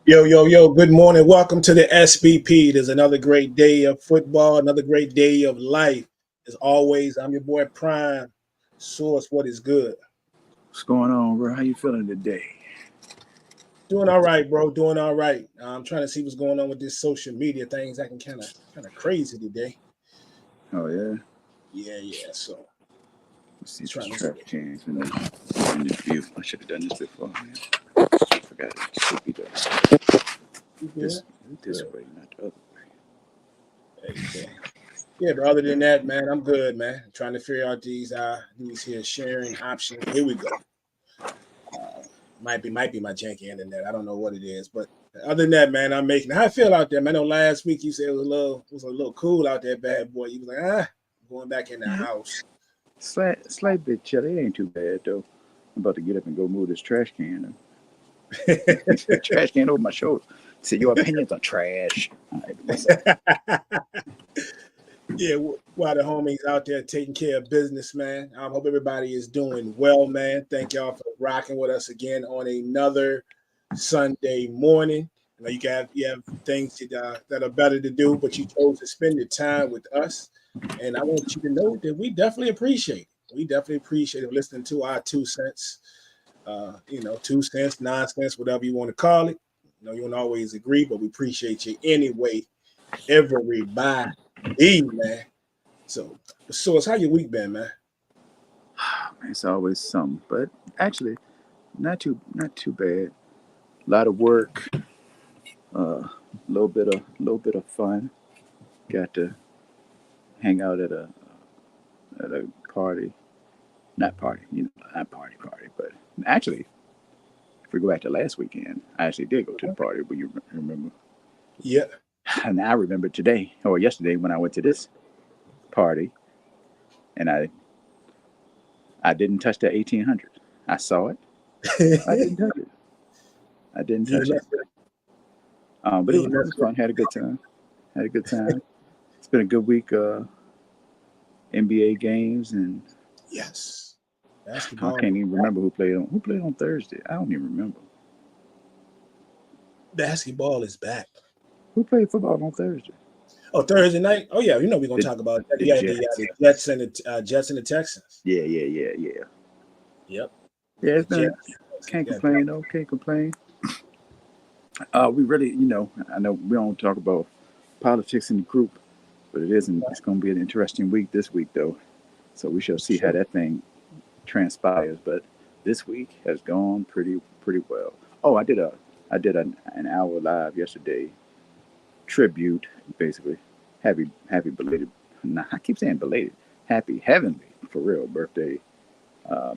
Yo, yo, yo, good morning. Welcome to the SBP. There's another great day of football, another great day of life. As always, I'm your boy Prime Source. What is good? What's going on, bro? How you feeling today? Doing all right, bro. Doing all right. I'm trying to see what's going on with this social media things. Acting kind of crazy today. Oh yeah. Yeah. So Let's see just if this trying to see. trash can's in the view. I should have done this before. Man. I forgot it should be You good? this You this good. way, not the other way. There you go. Yeah, but other than that, man, I'm good, man. Trying to figure out these here sharing options. Here we go. Might be my janky internet. I don't know what it is, but other than that, man, I'm making. How I feel out there, man? I know last week you said it was a little cool out there, bad boy. You was like, going back in the Yeah. house. Slight bit chilly. It ain't too bad though. I'm about to get up and go move this trash can. Trash can over my shoulder. Say your opinions are trash. All right, what's up? Yeah, while the homies out there taking care of business, man. I hope everybody is doing well, man. Thank y'all for rocking with us again on another Sunday morning. You know, you have things that are better to do, but you chose to spend the time with us, and I want you to know that we definitely appreciate it. We definitely appreciate it listening to our 2 cents. 2 cents, 9 cents, whatever you want to call it. You don't always agree, but we appreciate you anyway, everybody, man. So it's how your week been, man? It's always something, but actually not too bad. A lot of work, a little bit of fun. Got to hang out at a party, not party, not party, but actually, if we go back to last weekend, I actually did go to the party. But you remember, Yeah. and I remember today or yesterday when I went to this party, and I didn't touch that 1800. I saw it, I didn't touch it. I didn't You touch it. messed with But you it ain't was, it messed was with fun. Had a good time. Had a good time. It's been a good week. NBA games, and Yes. I Basketball. can't even remember who played on Thursday. I don't even remember Basketball is back. who played football on Thursday. Oh, Thursday night. Oh yeah, we're gonna The talk about that. the Yeah, the Jets. Jets and the Texans. Yeah. Yep. Yeah, The it's been. Jets. Can't Yeah. complain though. Can't complain. We really, I know we don't talk about politics in the group, but it isn't. It's going to be an interesting week this week though. So we shall see how Sure. that thing transpires. But this week has gone pretty well. Oh, I did an hour live yesterday tribute, basically. Happy belated. Nah, I keep saying belated. Happy heavenly for real birthday.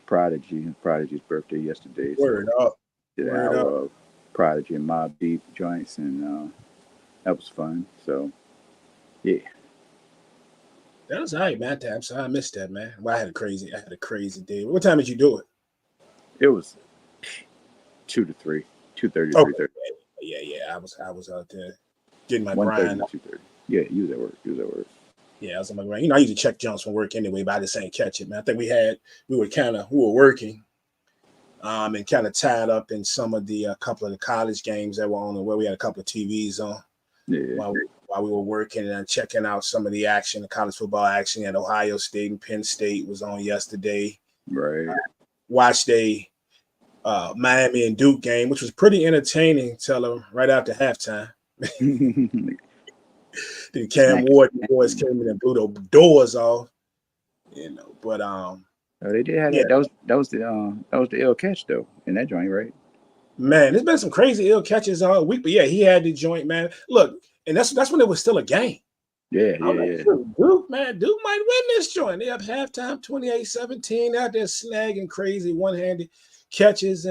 Prodigy's birthday yesterday. So Word up. did an Word up. hour of Prodigy and Mob Deep joints, and that was fun. So yeah, That was all right, man. I'm sorry I missed that, man. Well, I had a crazy day. What time did you do it? it was 2 to 3, 2:30 to Okay. 3:30, Yeah. I was out there getting my 1:30 grind. to 2:30. Yeah, you was at work. You was at work. Yeah, I was on my grind. I usually check jumps from work anyway, but I just ain't catch it, man. I think we were working, and kind of tied up in some of the couple of the college games that were on, where we had a couple of TVs on Yeah, while we were working and checking out some of the action, the college football action at Ohio State and Penn State was on yesterday. right. Watched a Miami and Duke game, which was pretty entertaining till right after halftime. The Cam Snack. Ward boys came in and blew the doors off, But Oh, they did have yeah, that. That was the ill catch though in that joint, right? man, there's been some crazy ill catches all week, but yeah, he had the joint, man. Look, and that's when it was still a game. Yeah, I was yeah, like, yeah. shoot, Duke, man, Duke might win this joint. They up halftime 28-17 out there snagging crazy one-handed catches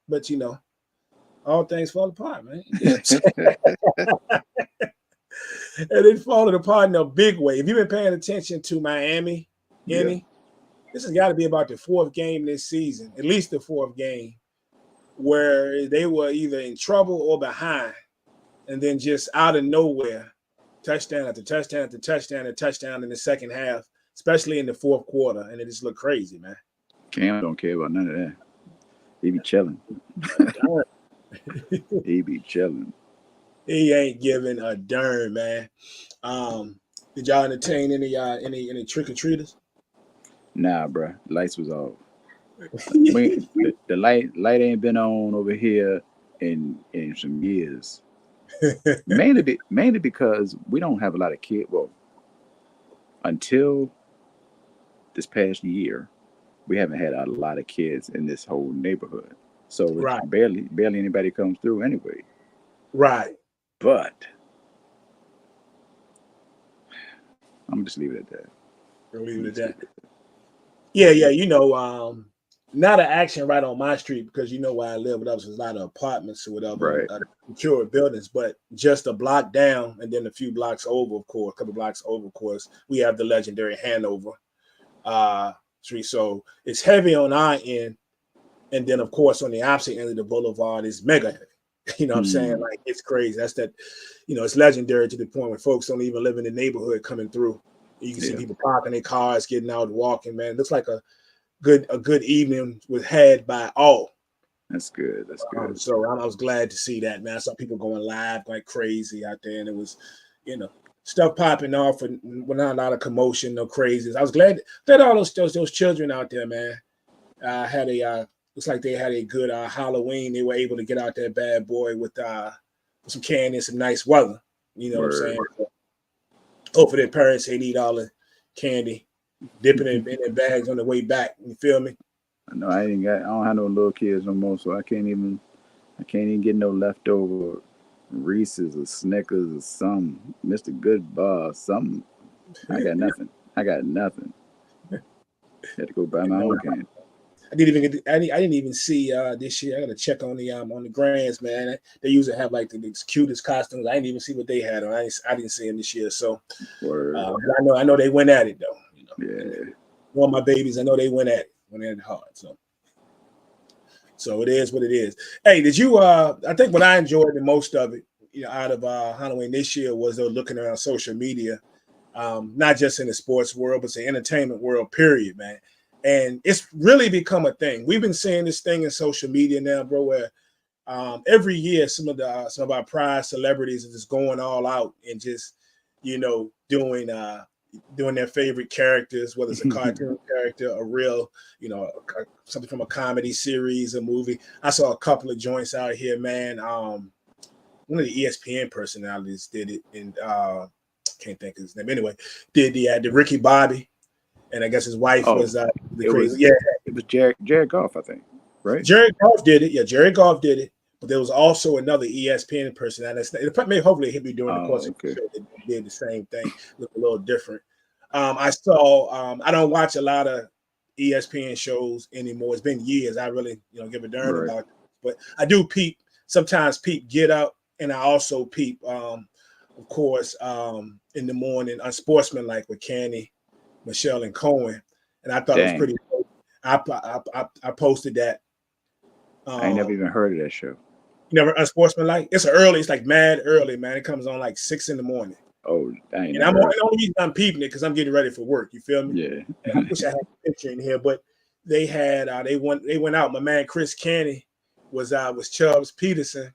but all things fall apart, man. And it falling apart in a big way. If you've been paying attention to Miami, Yeah. any, this has got to be about the fourth game this season, at least the fourth game, where they were either in trouble or behind, and then just out of nowhere, touchdown after touchdown after touchdown and touchdown in the second half, especially in the fourth quarter, and it just looked crazy, man. Cam don't care about none of that. He be chilling. He be chilling. He ain't giving a darn, man. Did y'all entertain any trick or treaters? Nah, bruh. Lights was off. The light ain't been on over here in some years. Mainly because we don't have a lot of kids. Well, until this past year, we haven't had a lot of kids in this whole neighborhood. So it's Right, barely anybody comes through anyway. right. But I'm gonna just leave it at that. We'll leave I'm it at just leave that. it at Yeah, yeah. Not an action right on my street because you know where I live, but that was a lot of apartments or that. whatever, Right. secure buildings. But just a block down, and then a few blocks over, of course, a couple blocks over, of course, we have the legendary Hanover street. So it's heavy on our end, and then of course on the opposite end of the boulevard is mega heavy. You know what I'm saying? Hmm. Like it's crazy. That's that. It's legendary to the point where folks don't even live in the neighborhood coming through. You can see Yeah. people parking their cars, getting out, walking. Man, it looks like a good evening was had by all. That's good. That's good. So I was glad to see that, man. I saw people going live like crazy out there, and it was, you know, stuff popping off and not a lot of commotion, no crazies. I was glad that all those children out there, man, had a looks like they had a good Halloween. They were able to get out that bad boy with some candy and some nice weather. You know what I'm saying? Word. Hopefully their parents ain't eat all the candy, dipping it in their bags on the way back. You feel me? I know I don't have no little kids no more, so I can't even get no leftover Reese's or Snickers or some Mr. Good Bar, something. I got nothing. I got nothing. Had to go buy You my know, own candy. I didn't even see this year. I gotta check on the grands, man. They usually have like the cutest costumes. I didn't even see what they had on. I didn't see them this year. So Word. but I know they went at it though. And Yeah. one of my babies, I know they went at it hard. So it is what it is. Hey, did you? I think what I enjoyed the most of it, out of Halloween this year was looking around social media, not just in the sports world, but the entertainment world. Period, man. And it's really become a thing. We've been seeing this thing in social media now, bro, where every year some of our prize celebrities are just going all out and just doing their favorite characters, whether it's a cartoon character, a real, something from a comedy series, a movie. I saw a couple of joints out here, man. One of the ESPN personalities did it, and can't think of his name. Anyway, did the Ricky Bobby, and I guess his wife Oh, was the it crazy. was Yeah, it was Jared Goff, I think. Right? Jared Goff did it. Yeah, Jared Goff did it. But there was also another ESPN person. And hopefully he'll be doing the course Oh, of the okay. show that did the same thing, look a little different. I saw. I don't watch a lot of ESPN shows anymore. It's been years. I really, give a darn Right. about it. But I do peep. Sometimes peep Get Up, and I also peep, of course, in the morning, Unsportsmanlike with Candy, Michelle, and Cohen. And I thought it was Dang. pretty cool. I posted that. I ain't never Um, even heard of that show. Never Unsportsmanlike. It's early. It's like mad early, man. It comes on like 6 in the morning. Oh, I ain't And never heard. the only reason I'm peeping it because I'm getting ready for work. You feel me? Yeah. And I wish I had a picture in here, but they had they went out. My man Chris Canny was Chubbs Peterson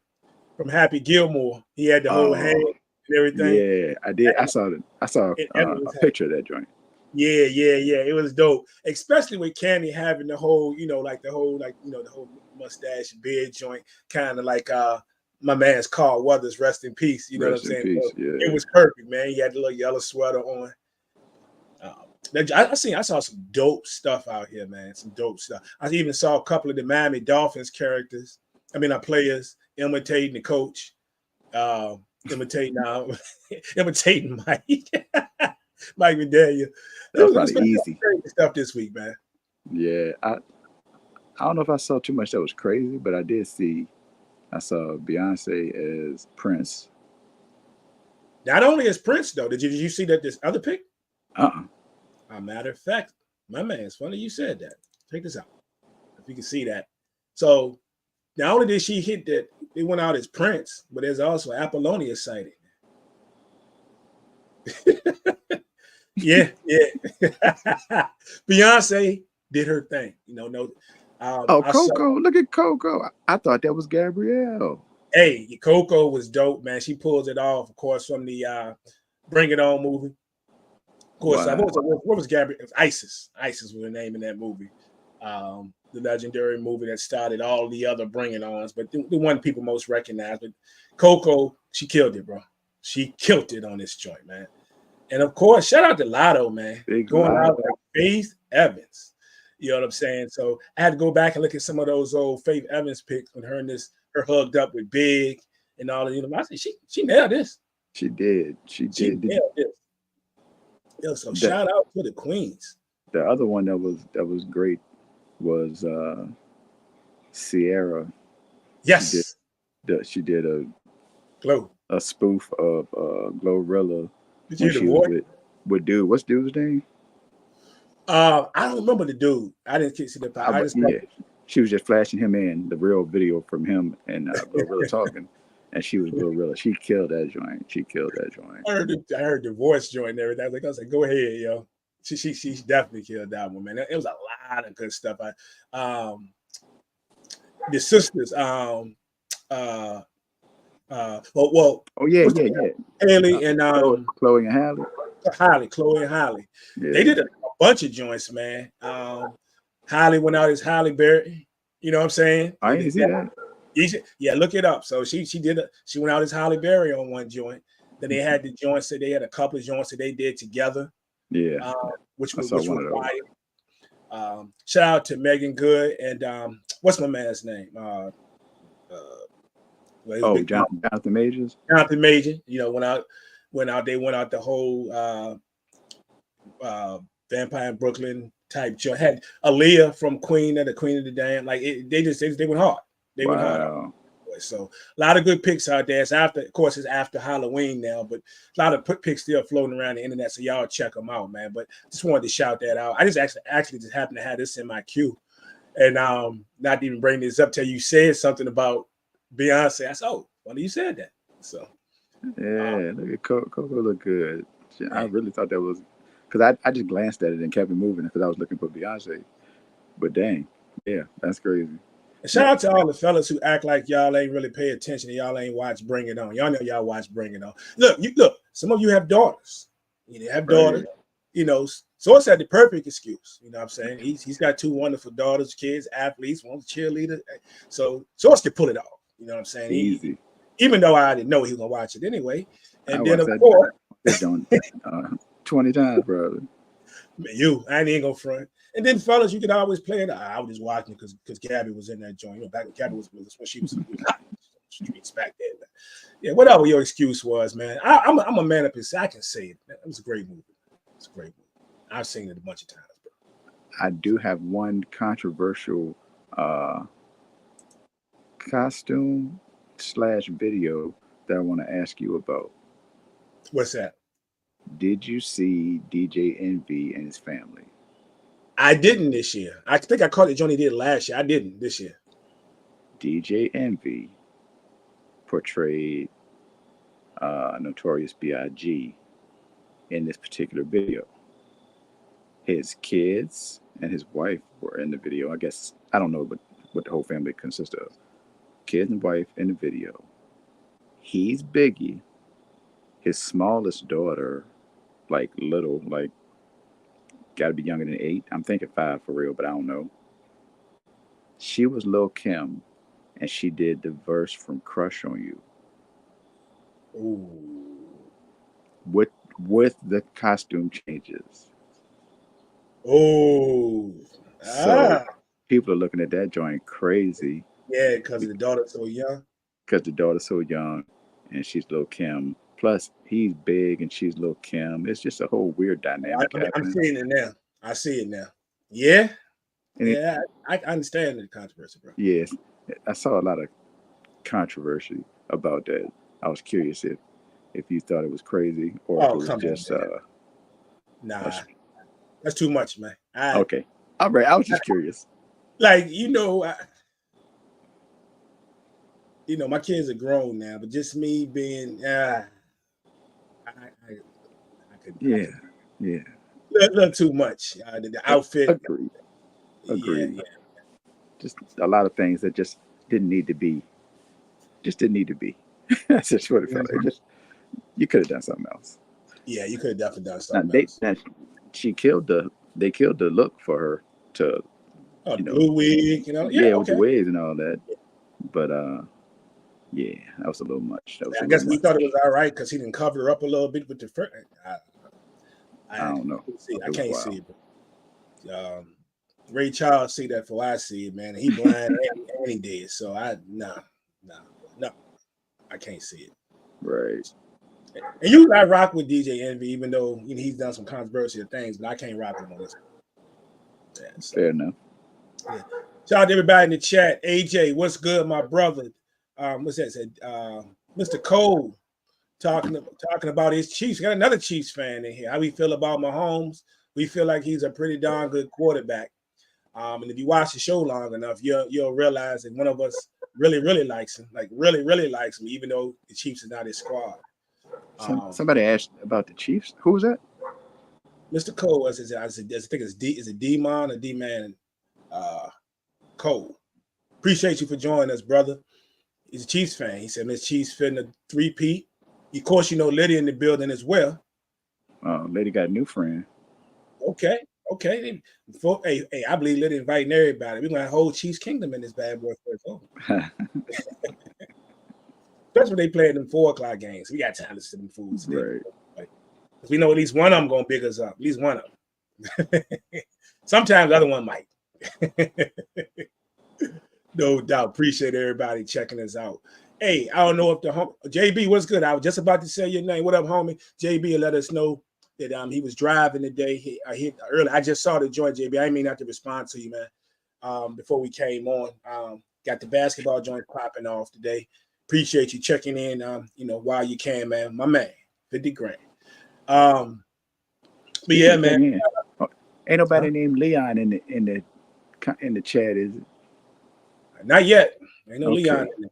from Happy Gilmore. He had the whole hand Oh, and everything. yeah. I did. I saw And Evan a was picture of that joint. Yeah, yeah, yeah. It was dope, especially with Candy having the whole, the whole mustache beard joint, kind of like my man's Carl Weathers, rest in peace. You know what I'm Rest in saying? So peace. it Yeah. was perfect, man. He had the little yellow sweater on. I saw some dope stuff out here, man. Some dope stuff. I even saw a couple of the Miami Dolphins characters. I mean, our players imitating the coach, imitating imitating Mike, Mike McDaniel. That was It was probably been easy. crazy stuff this week, man. Yeah. I don't know if I saw too much that was crazy, but I did see. I saw Beyonce as Prince. Not only is Prince though, did you see that this other pick? Uh-uh. A matter of fact, my man, it's funny you said that. Check this out. If you can see that. So not only did she hit that, they went out as Prince, but there's also Apollonia sighting. Yeah, yeah. Beyonce did her thing. No, Oh, I saw. Coco! Look at Coco. I thought that was Gabrielle. Hey, Coco was dope, man. She pulls it off, of course, from the Bring It On movie. Of course, Wow. what was Gabrielle? It was Isis. Isis was the name in that movie. The legendary movie that started all the other Bring It Ons, but the one people most recognize. But Coco, she killed it, bro. She killed it on this joint, man. And of course, shout out to Lotto, man. Big Going Lotto. out like Faith Evans. You know what I'm saying? So I had to go back and look at some of those old Faith Evans pics when her hugged up with Big and all of I said, she nailed this. She did. She She did. nailed this. Yo, so shout out to the Queens. The other one that was great was Sierra. Yes. She did Glow. a spoof of Glorilla Did you hear the voice? With dude. What's dude's name? I don't remember the dude. I didn't see the part. She was just flashing him in the real video from him and Glorilla talking, and she was Glorilla. She killed that joint. I heard the voice joint and everything. I was like, go ahead, yo. She definitely killed that one, man. It was a lot of good stuff. The sisters, oh yeah. Haley and Chloe and Halle. Chloe and Halle. Yeah. They did a bunch of joints, man. Halle went out as Halle Berry. You know what I'm saying? I didn't see that. Yeah, look it up. So she went out as Halle Berry on one joint. Then they had the joints that they had a couple of joints that they did together. Yeah, which was wild. Shout out to Megan Good and what's my man's name? Jonathan Majors. Jonathan Major. You know, they went out the whole Vampire in Brooklyn type joint. Had Aaliyah from Queen of the Damned. Like they went hard. They went hard. So a lot of good pics out there. It's after Halloween now, but a lot of pics still floating around the internet. So y'all check them out, man. But just wanted to shout that out. I just actually just happened to have this in my queue, and not even bring this up till you said something about Beyonce. I said, oh, well, you said that. So yeah, look at Coco look good. I really thought that was because I just glanced at it and kept it moving because I was looking for Beyonce. But dang, yeah, that's crazy. Shout out to all the fellas who act like y'all ain't really pay attention and y'all ain't watch Bring It On. Y'all know y'all watch Bring It On. Look, some of you have daughters. You have daughters, so it's the perfect excuse. You know what I'm saying? He's got two wonderful daughters, kids, athletes, one's a cheerleader. So Source can pull it off. You know what I'm saying? Easy. Even though I didn't know he was gonna watch it anyway. And then of course 20 times, brother. Man, I ain't gonna front. And then, fellas, you can always play it. I was just watching because Gabby was in that joint. Back when Gabby was when she was streets back then. But yeah, whatever your excuse was, man. I'm a man of his. I can say it. Man. It was a great movie. It's a great movie. I've seen it a bunch of times, bro. I do have one controversial costume / video that I want to ask you about. What's that? Did you see DJ Envy and his family? I didn't this year. I think I caught it. Johnny did last year. I didn't this year. DJ Envy portrayed Notorious B.I.G. in this particular video. His kids and his wife were in the video. I guess I don't know what the whole family consists of. Kids and wife in the video. He's Biggie. His smallest daughter, little, got to be younger than 8. I'm thinking 5 for real, but I don't know. She was Lil' Kim, and she did the verse from Crush on You. Ooh. With the costume changes. Oh. So people are looking at that joint crazy. Yeah, because the daughter's so young. Because the daughter's so young, and she's Lil' Kim. Plus, he's big and she's Lil' Kim. It's just a whole weird dynamic. I'm seeing it now. I see it now. Yeah. And I understand the controversy, bro. Yes. I saw a lot of controversy about that. I was curious if you thought it was crazy or if it was just nah. That's too much, man. Okay. All right. I was just curious. My kids are grown now, but just me being I could. Yeah. A little too much. The outfit. Agreed. Yeah. just a lot of things that just didn't need to be. Just didn't need to be. That's just what it felt like. Just you could have done something else. Yeah, you could have definitely done Now something else. she killed they killed the look for her to Oh, you the know blue wig, you know. Yeah, yeah with the okay. wigs and all that. But yeah, that was a little much. That was a I little guess we thought it much. was all right because he didn't cover her up a little bit with the fur. I I don't know. can't see it. I It was can't wild. see it. But, Ray Charles see that for I see it, man. He blind and he did. So no, I can't see it. Right. And you I rock with DJ Envy, even though he's done some controversial things, but I can't rock with him on this. Yeah, so. Fair enough. Yeah. Shout out to everybody in the chat. AJ, what's good, my brother? What's that said? Mr. Cole talking about his Chiefs. Got another Chiefs fan in here. How we feel about Mahomes? We feel like he's a pretty darn good quarterback. And if you watch the show long enough, you'll realize that one of us really likes him, like really likes him, even though the Chiefs is not his squad. Somebody asked about the Chiefs. Who was that? Mr. Cole, I think it's D-Man or D-Man Cole. Appreciate you for joining us, brother. He's a Chiefs fan. He said Miss Chiefs fitting a three-peat. Of course, Lydia in the building as well. Lady got a new friend. Okay. Hey, I believe Lydia inviting everybody. We're gonna have whole Chiefs Kingdom in this bad boy for it's over. Especially when they play them 4:00 games. We got time to sit them fools. Right. Because we know at least one of them gonna big us up. At least one of them. Sometimes the other one might. No doubt. Appreciate everybody checking us out. Hey, I don't know if JB, what's good? I was just about to say your name. What up, homie? JB let us know that he was driving today. He early. I just saw the joint, JB. I didn't mean not to respond to you, man. Before we came on. Got the basketball joint popping off today. Appreciate you checking in, while you can, man. My man, 50 grand. But yeah, man. Ain't nobody named Leon in the chat, is it? Not yet. Ain't no Okay. Leon in there.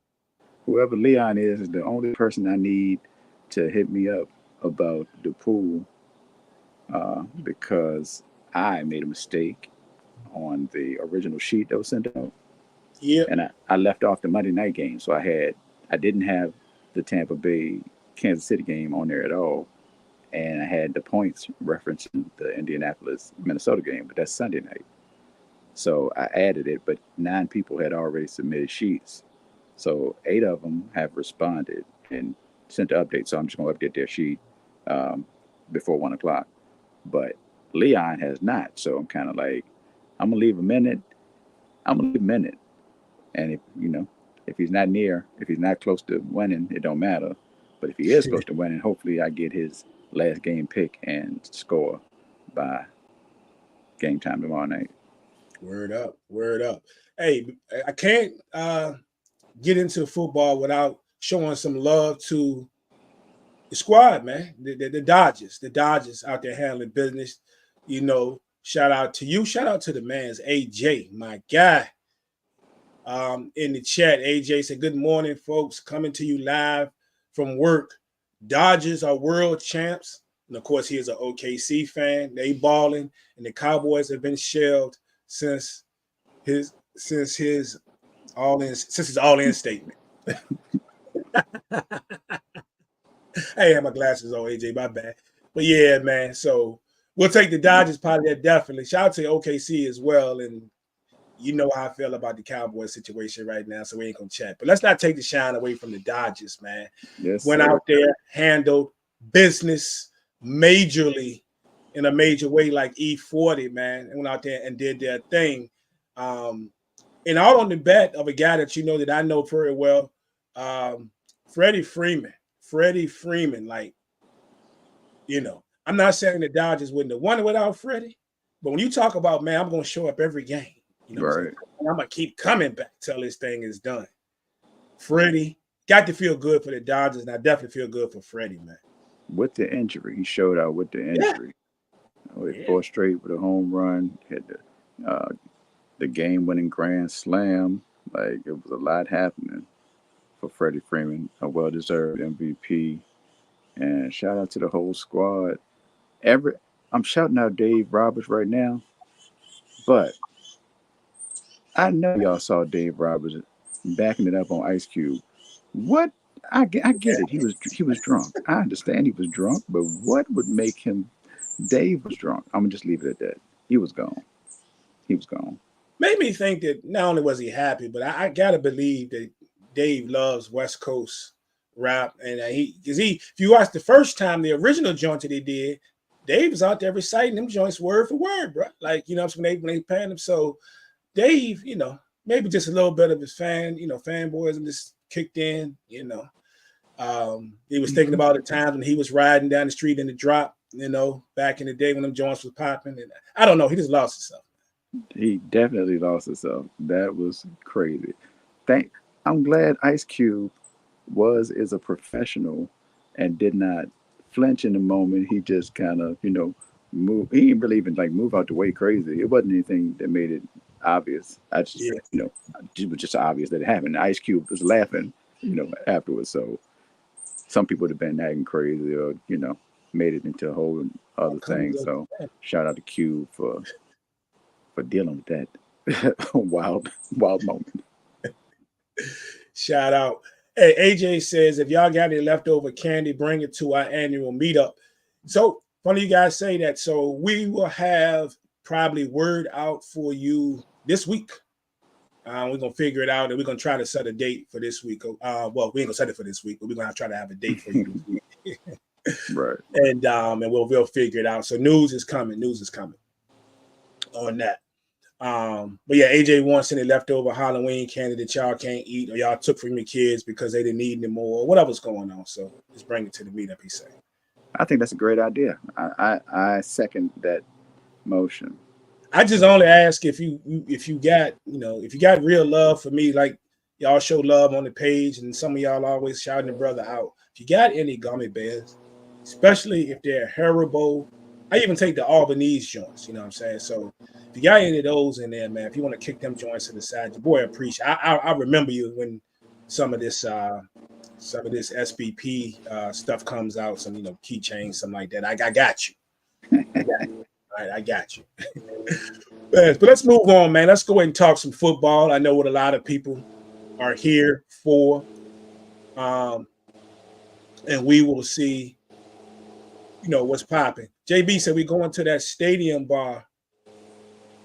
Whoever Leon is the only person I need to hit me up about the pool because I made a mistake on the original sheet that was sent out. Yeah. And I left off the Monday night game, so I didn't have the Tampa Bay Kansas City game on there at all, and I had the points referencing the Indianapolis Minnesota game, but that's Sunday night. So I added it, but 9 people had already submitted sheets. So 8 of them have responded and sent the update. So I'm just going to update their sheet before 1 o'clock. But Leon has not. So I'm kind of like, I'm going to leave a minute. And if he's not near, if he's not close to winning, it don't matter. But if he is close to winning, hopefully I get his last game pick and score by game time tomorrow night. Word up. Hey, I can't get into football without showing some love to the squad, man. The Dodgers out there handling business. Shout out to you. Shout out to the man's AJ, my guy. In the chat, AJ said, "Good morning, folks. Coming to you live from work. Dodgers are world champs." And of course, he is an OKC fan. They balling, and the Cowboys have been shelved since his all-in statement. I have my glasses on, AJ. My bad. But yeah, man. So we'll take the Dodgers part of that definitely. Shout out to OKC as well. And you know how I feel about the Cowboys situation right now, so we ain't gonna chat. But let's not take the shine away from the Dodgers, man. Yes, Went out there, handled business majorly in a major way, like E40, man. And went out there and did their thing. And all on the bet of a guy that I know very well, Freddie Freeman. Freddie Freeman, I'm not saying the Dodgers wouldn't have won it without Freddie, but when you talk about, man, I'm going to show up every game. Right. I'm going to keep coming back till this thing is done. Freddie got to feel good for the Dodgers, and I definitely feel good for Freddie, man. With the injury, he showed out with the injury. Yeah. 4 straight with a home run, had the game-winning grand slam. Like, it was a lot happening for Freddie Freeman, a well-deserved MVP. And shout out to the whole squad. I'm shouting out Dave Roberts right now, but I know y'all saw Dave Roberts backing it up on Ice Cube. What? I get it. He was drunk. I understand he was drunk, but what would make him? Dave was drunk. I'm gonna just leave it at that. He was gone. He was gone. Made me think that not only was he happy, but I gotta believe that Dave loves West Coast rap, and if you watch the first time the original joint that they did, Dave was out there reciting them joints word for word, bro. Like when they paying him. So Dave, maybe just a little bit of his fanboyism just kicked in. He was thinking about the times when he was riding down the street in the drop, back in the day when them joints was popping. And I don't know, he just lost himself. He definitely lost himself. That was crazy. I'm glad Ice Cube is a professional and did not flinch in the moment. He just kind of, move. He didn't really even like move out the way crazy. It wasn't anything that made it obvious. I just, Yeah. it was just obvious that it happened. Ice Cube was laughing, afterwards. So some people would have been acting crazy or, made it into a whole other thing. So shout out to Cube for dealing with that wild moment. Shout out. Hey, AJ says, if y'all got any leftover candy, bring it to our annual meetup. So funny you guys say that. So we will have probably word out for you this week. We're gonna figure it out, and we're gonna try to set a date for this week. We ain't gonna set it for this week, but we're gonna try to have a date for you. Right. And we'll figure it out. So news is coming. On that. But yeah, AJ wants any leftover Halloween candy that y'all can't eat or y'all took from your kids because they didn't need anymore or whatever's going on. So just bring it to the meetup, he said. I think that's a great idea. I second that motion. I just only ask if you got real love for me, like y'all show love on the page, and some of y'all always shouting the brother out. If you got any gummy bears, especially if they're Haribo, I even take the Albanese joints, you know what I'm saying? So if you got any of those in there, man, if you want to kick them joints to the side, your boy appreciate. I remember you when some of this SBP stuff comes out, some keychains, something like that. I got you. I got you. All right, I got you. But let's move on, man. Let's go ahead and talk some football. I know what a lot of people are here for. And we will see, what's popping. JB said we're going to that stadium bar.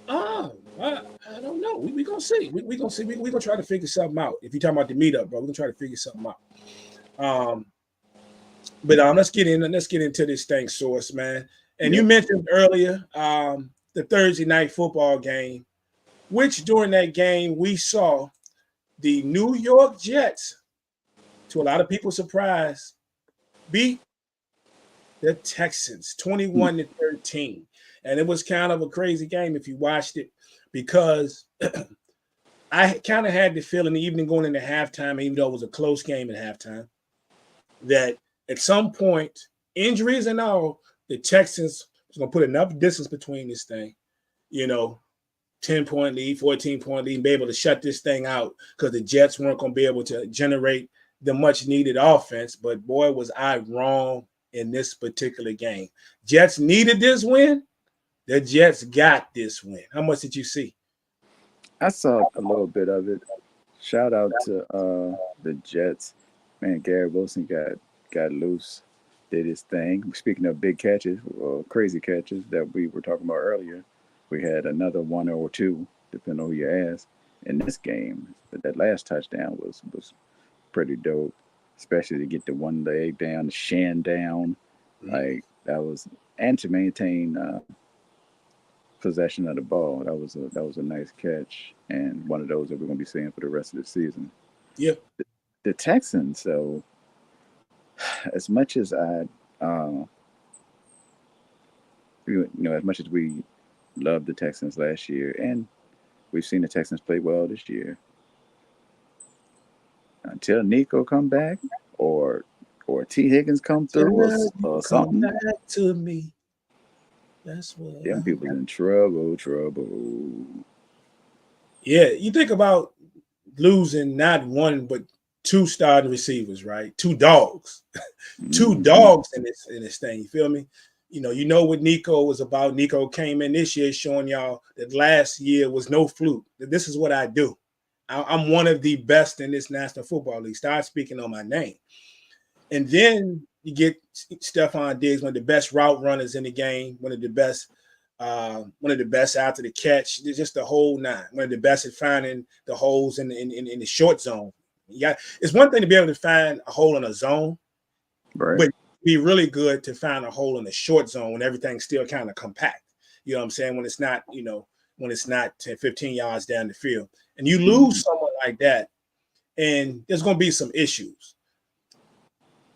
Oh, I don't know. We're going to see. We're going to see. We're going to try to figure something out. If you're talking about the meetup, bro, we're going to try to figure something out. But let's get into this thing, Source, man. And you mentioned earlier the Thursday night football game, which during that game we saw the New York Jets, to a lot of people's surprise, beat the Texans 21-13. And it was kind of a crazy game if you watched it, because I kind of had the feeling, even going into halftime, even though it was a close game at halftime, that at some point, injuries and all, the Texans was going to put enough distance between this thing, 10-point lead, 14-point lead, and be able to shut this thing out, because the Jets weren't going to be able to generate the much needed offense. But boy, was I wrong in this particular game. Jets needed this win. The Jets got this win. How much did you see? I saw a little bit of it. Shout out to the Jets. Man, Gary Wilson got loose, did his thing. Speaking of big catches, crazy catches that we were talking about earlier, we had another one or two, depending on who you ask, in this game. But that last touchdown was pretty dope, especially to get the one leg down, the shin down, like that was, and to maintain possession of the ball. That was a nice catch, and one of those that we're going to be seeing for the rest of the season. Yeah, the Texans. So as much as as much as we loved the Texans last year, and we've seen the Texans play well this year, until Nico come back or T. Higgins come through or something. Come back to me. That's what. Them people's in trouble. Yeah, you think about losing not one but two starting receivers, right? Two dogs, two dogs in this thing. You feel me? what Nico was about. Nico came in this year showing y'all that last year was no fluke. That this is what I do. I'm one of the best in this National Football League. Start speaking on my name. And then you get Stephon Diggs, one of the best route runners in the game, one of the best after the catch. Just the whole nine. One of the best at finding the holes in the short zone. Yeah, it's one thing to be able to find a hole in a zone, Right. but be really good to find a hole in the short zone when everything's still kind of compact. You know what I'm saying? When it's not, when it's not 10, 15 yards down the field. And you lose someone like that, and there's going to be some issues.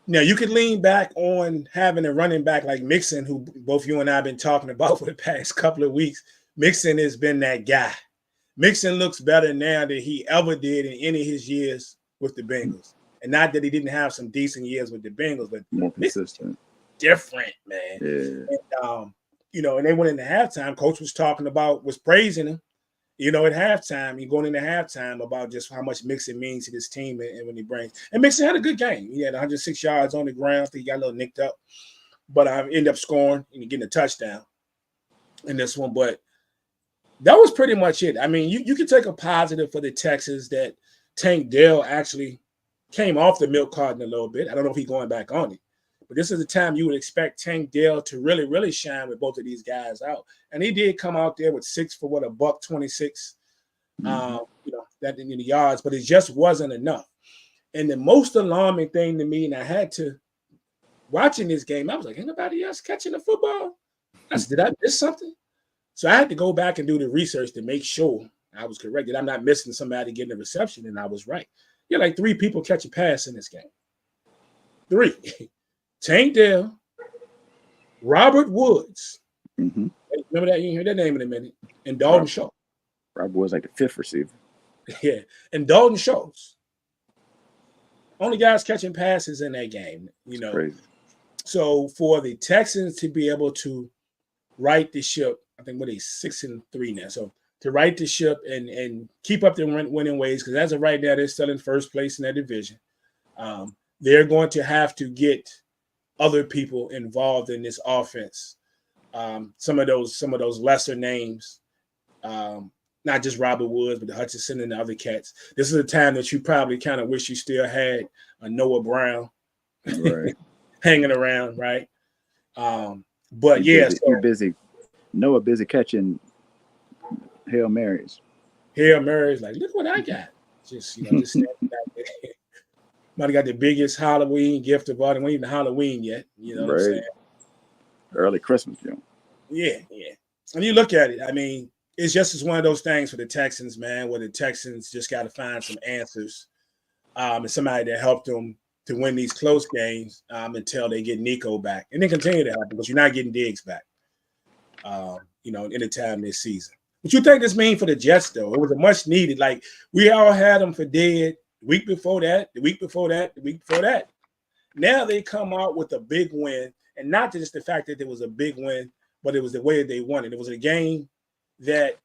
Now, you could lean back on having a running back like Mixon, who both you and I have been talking about for the past couple of weeks. Mixon has been that guy. Mixon looks better now than he ever did in any of his years with the Bengals. And not that he didn't have some decent years with the Bengals, but more consistent. Different, man. Yeah. And, and they went into halftime. Coach was praising him, at halftime. He going into halftime about just how much Mixon means to this team and when he brings. And Mixon had a good game. He had 106 yards on the ground. I think he got a little nicked up, but I ended up scoring and getting a touchdown in this one. But that was pretty much it. I mean, you could take a positive for the Texans that Tank Dell actually came off the milk carton a little bit. I don't know if he's going back on it. But this is the time you would expect Tank Dell to really, really shine with both of these guys out. And he did come out there with $126, that in the yards, but it just wasn't enough. And the most alarming thing to me, and I had to, watching this game, I was like, anybody else catching the football? I said, did I miss something? So I had to go back and do the research to make sure I was correct, that I'm not missing somebody getting a reception, and I was right. Yeah, like 3 people catch a pass in this game. 3. Tank Dell, Robert Woods. Mm-hmm. Remember that? You hear that name in a minute. And Dalton Schultz. Robert Woods like the 5th receiver. Yeah. And Dalton Schultz. Only guys catching passes in that game. It's crazy. So for the Texans to be able to right the ship, I think what 6-3 now. So to right the ship and keep up their winning ways, because as of right now, they're still in first place in that division. They're going to have to get other people involved in this offense. Some of those lesser names, not just Robert Woods, but the Hutchinson and the other cats. This is a time that you probably kind of wish you still had a Noah Brown right. hanging around, right? But busy. Noah busy catching Hail Marys. Hail Marys, like, look what I got. Just standing out there. Might have got the biggest Halloween gift of all. It wasn't even Halloween yet. You know what I'm saying? Early Christmas, Yeah. And you look at it, I mean, it's just as one of those things for the Texans, man, where the Texans just got to find some answers and somebody that helped them to win these close games until they get Nico back. And then continue to happen because you're not getting Diggs back, any time this season. What you think this means for the Jets, though? It was a much needed. Like, we all had them for dead the week before that, the week before that, the week before that. Now they come out with a big win, and not just the fact that there was a big win, but it was the way that they won it. It was a game that,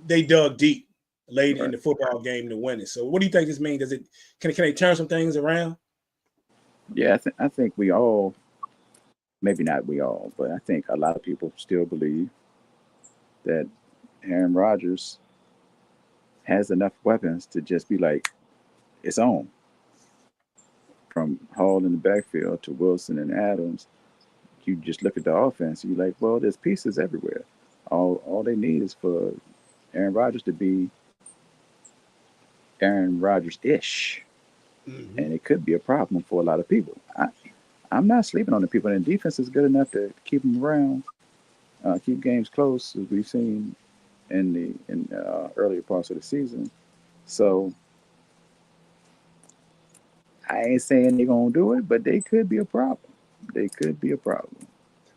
they dug deep late in the football game to win it. So what do you think this means? Can they turn some things around? Yeah, I think we all, maybe not we all, but I think a lot of people still believe that Aaron Rodgers has enough weapons to just be like, it's on. From Hall in the backfield to Wilson and Adams, you just look at the offense, you're like, well, there's pieces everywhere. All they need is for Aaron Rodgers to be Aaron Rodgers-ish. Mm-hmm. And it could be a problem for a lot of people. I'm not sleeping on the people, and the defense is good enough to keep them around, keep games close, as we've seen in earlier parts of the season. So I ain't saying they're going to do it, but they could be a problem.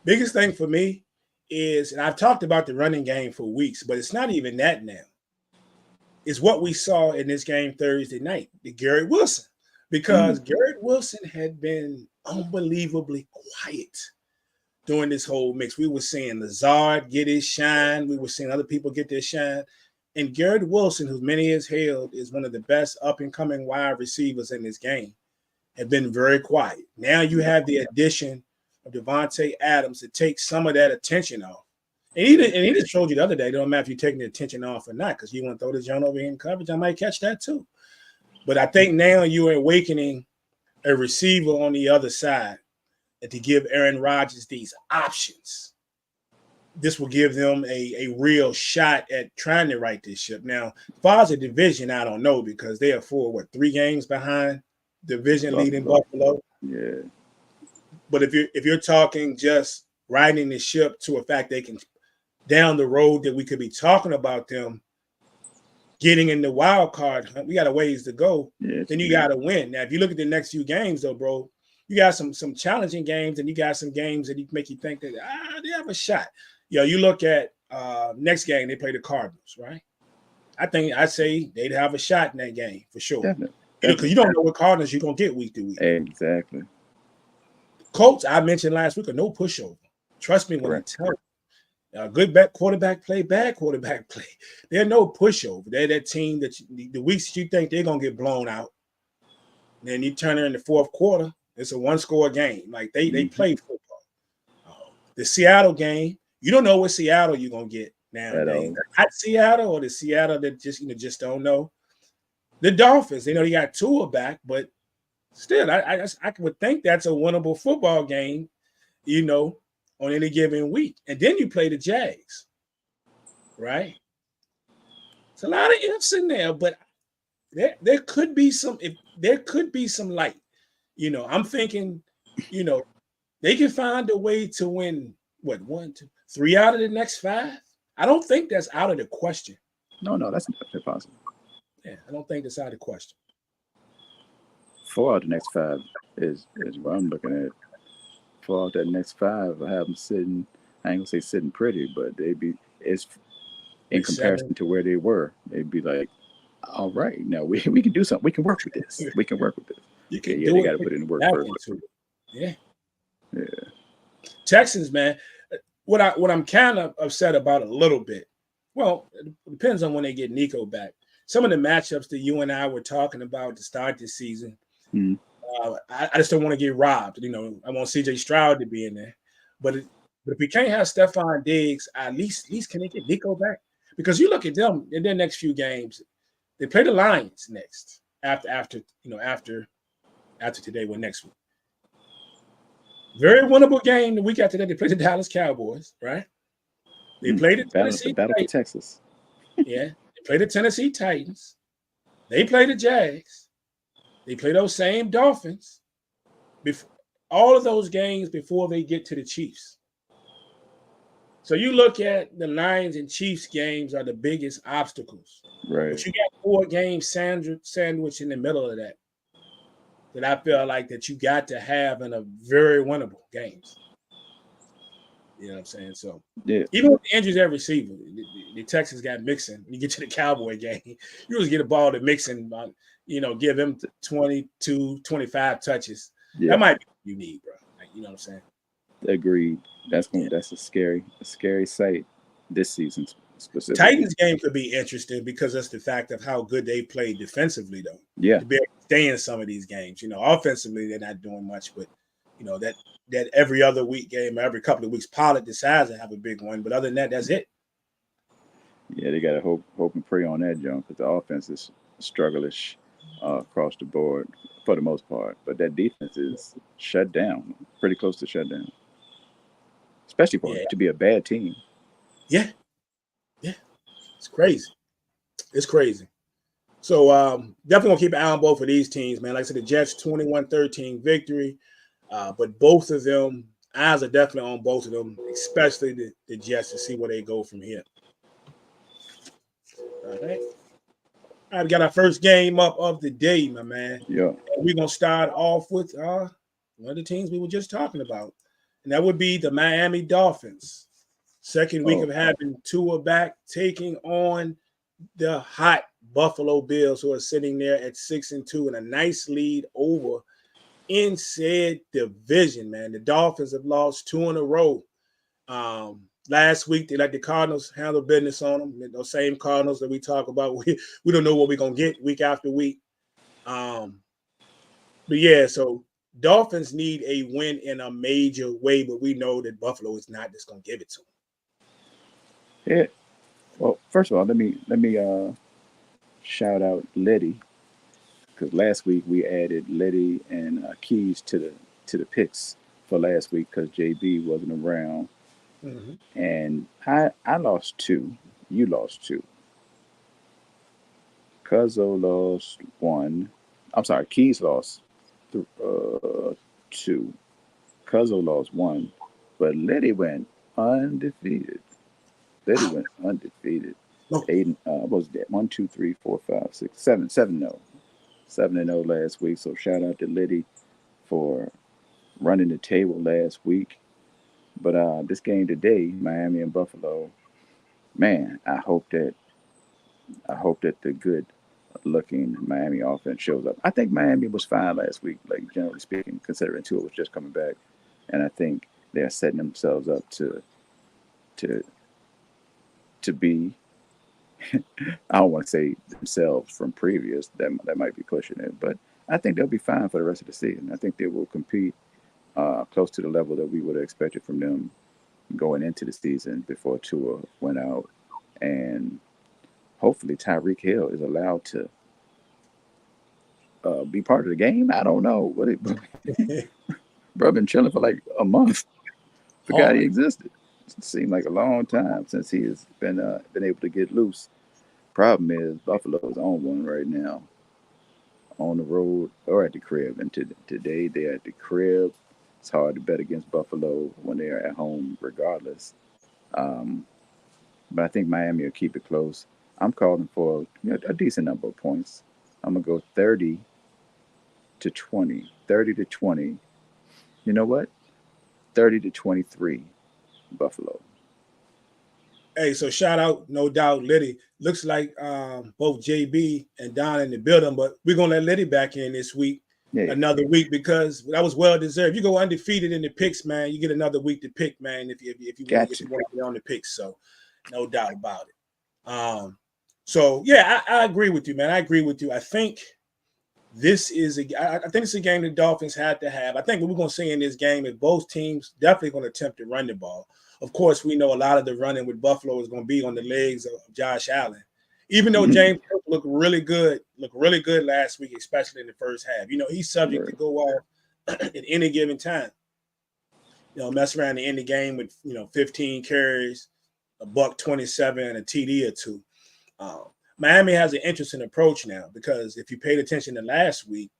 Biggest thing for me is, and I've talked about the running game for weeks, but it's not even that now. It's what we saw in this game Thursday night, the Garrett Wilson. Because Garrett Wilson had been unbelievably quiet during this whole mix. We were seeing Lazard get his shine. We were seeing other people get their shine. And Garrett Wilson, who many has hailed is one of the best up-and-coming wide receivers in this game, had been very quiet. Now you have the addition of Devontae Adams to take some of that attention off. And he just showed you the other day, it don't matter if you're taking the attention off or not, because you want to throw the John over here in coverage, I might catch that too. But I think now you're awakening a receiver on the other side, and to give Aaron Rodgers these options, this will give them a real shot at trying to right this ship. Now, as far as the division, I don't know, because they are 3 games behind division leading Buffalo. Yeah. But if you're talking just riding the ship to a fact they can down the road that we could be talking about them getting in the wild card hunt, we got a ways to go. Yeah, then you got to win. Now, if you look at the next few games, though, bro, you got some challenging games, and you got some games that make you think that they have a shot. You look at next game, they play the Cardinals, right? I'd say they'd have a shot in that game for sure. Definitely. Because you don't know what Cardinals you're gonna get week to week. Exactly. Colts, I mentioned last week, are no pushover. Trust me when I tell you. Good quarterback play, bad quarterback play. They're no pushover. They're that team that the weeks you think they're gonna get blown out, then you turn it in the fourth quarter. It's a 1-score game. Like they play football. The Seattle game, you don't know what Seattle you're gonna get nowadays. Not Seattle or the Seattle that just don't know. The Dolphins, they got Tua back, but still, I would think that's a winnable football game, on any given week. And then you play the Jags, right? It's a lot of ifs in there, but there could be some light. I'm thinking, they can find a way to win 1, 2, 3 out of the next 5. I don't think that's out of the question. No, that's not possible. Yeah, I don't think that's out of the question. 4 out of the next 5 is what I'm looking at. 4 out of the next 5, I have them sitting. I ain't gonna say sitting pretty, but it's in comparison to where they were. They'd be like, all right, now we can do something. We can work with this. We can work with this. You can they got to put in the work first. Yeah. Texans, man. What I'm kind of upset about a little bit. Well, it depends on when they get Nico back. Some of the matchups that you and I were talking about to start this season, I just don't want to get robbed. I want CJ Stroud to be in there. But if we can't have Stephon Diggs, at least can they get Nico back? Because you look at them in their next few games, they play the Lions next after today, next week. Very winnable game the week after that. They play the Dallas Cowboys, right? They played the Tennessee Battle for Texas. Yeah, they play the Tennessee Titans. They play the Jags. They play those same Dolphins. All of those games before they get to the Chiefs. So you look at the Lions and Chiefs games are the biggest obstacles. Right. But you got 4 games sandwich in the middle of that I feel like that you got to have in a very winnable games. You know what I'm saying? So even with the injuries at receiver, the Texans got Mixon. When you get to the Cowboy game, you just get a ball to Mixon, give him 22, 25 touches. Yeah. That might be what you need, bro. You know what I'm saying? Agreed. That's a scary sight this season specifically. Titans game could be interesting because that's the fact of how good they played defensively, though. Yeah. To be able to stay in some of these games. Offensively, they're not doing much, but that every other week game, every couple of weeks, Pollard decides to have a big one. But other than that, that's it. Yeah, they got to hope and pray on that, John, because the offense is struggleish across the board for the most part. But that defense is shut down, pretty close to shut down, especially for it to be a bad team. Yeah. It's crazy. So definitely going to keep an eye on both of these teams, man. Like I said, the Jets 21-13 victory. But both of them, eyes are definitely on both of them, especially the Jets, to see where they go from here. All right, we got our first game up of the day, my man. Yeah. And we're going to start off with one of the teams we were just talking about, and that would be the Miami Dolphins. Second week of having Tua back, taking on the hot Buffalo Bills, who are sitting there at 6-2 and a nice lead over in said division, man. The Dolphins have lost 2 in a row. Last week, they let the Cardinals handle business on them. Those same Cardinals that we talk about. We don't know what we're going to get week after week. But yeah, so Dolphins need a win in a major way, but we know that Buffalo is not just going to give it to them. Yeah. Well, first of all, let me shout out Letty because last week we added Letty and Keys to the picks for last week because JB wasn't around, Mm-hmm. and I lost two, you lost two, Cuzzo lost one. I'm sorry, Keys lost two, Cuzzo lost one, but Letty went undefeated. Letty went undefeated. No, Eight. What was that? One, two, three, four, five, six, seven. 7-0. 7-0 last week. So shout out to Liddy for running the table last week. But this game today, Miami and Buffalo, man, I hope that the good looking Miami offense shows up. I think Miami was fine last week, like generally speaking, considering Tua was just coming back. And I think they're setting themselves up to to be, I don't want to say themselves from previous, that might be pushing it, but I think they'll be fine for the rest of the season. I think they will compete close to the level that we would have expected from them going into the season before Tua went out. And hopefully Tyreek Hill is allowed to be part of the game. I don't know. Bro, been chilling for like a month. Forgot he hard. existed. It seemed like a long time since he has been able to get loose. Problem is Buffalo's on one right now, on the road or at the crib. And today they're at the crib. It's hard to bet against Buffalo when they're at home, regardless. Um, but I think Miami will keep it close. I'm calling for a decent number of points. I'm gonna go 30-20. 30-20. You know what? 30-23. Buffalo. Hey, so shout out, no doubt, Liddy. Looks like both JB and Don in the building, but we're gonna let Liddy back in this week, Yeah, yeah. another week because that was well deserved. You go undefeated in the picks, man. You get another week to pick, man. Got If you you. want to be on the picks, so no doubt about it. So yeah, I agree with you, man. I agree with you. I think I think it's a game the Dolphins had to have. I think what we're going to see in this game is both teams definitely going to attempt to run the ball. Of course, we know a lot of the running with Buffalo is going to be on the legs of Josh Allen. Even though Mhm. James Cook looked really good last week, especially in the first half. He's subject to Right. go off at any given time. Mess around to end the game with 15 carries, a buck 27, and a TD or two. Um, Miami has an interesting approach now because if you paid attention to last week,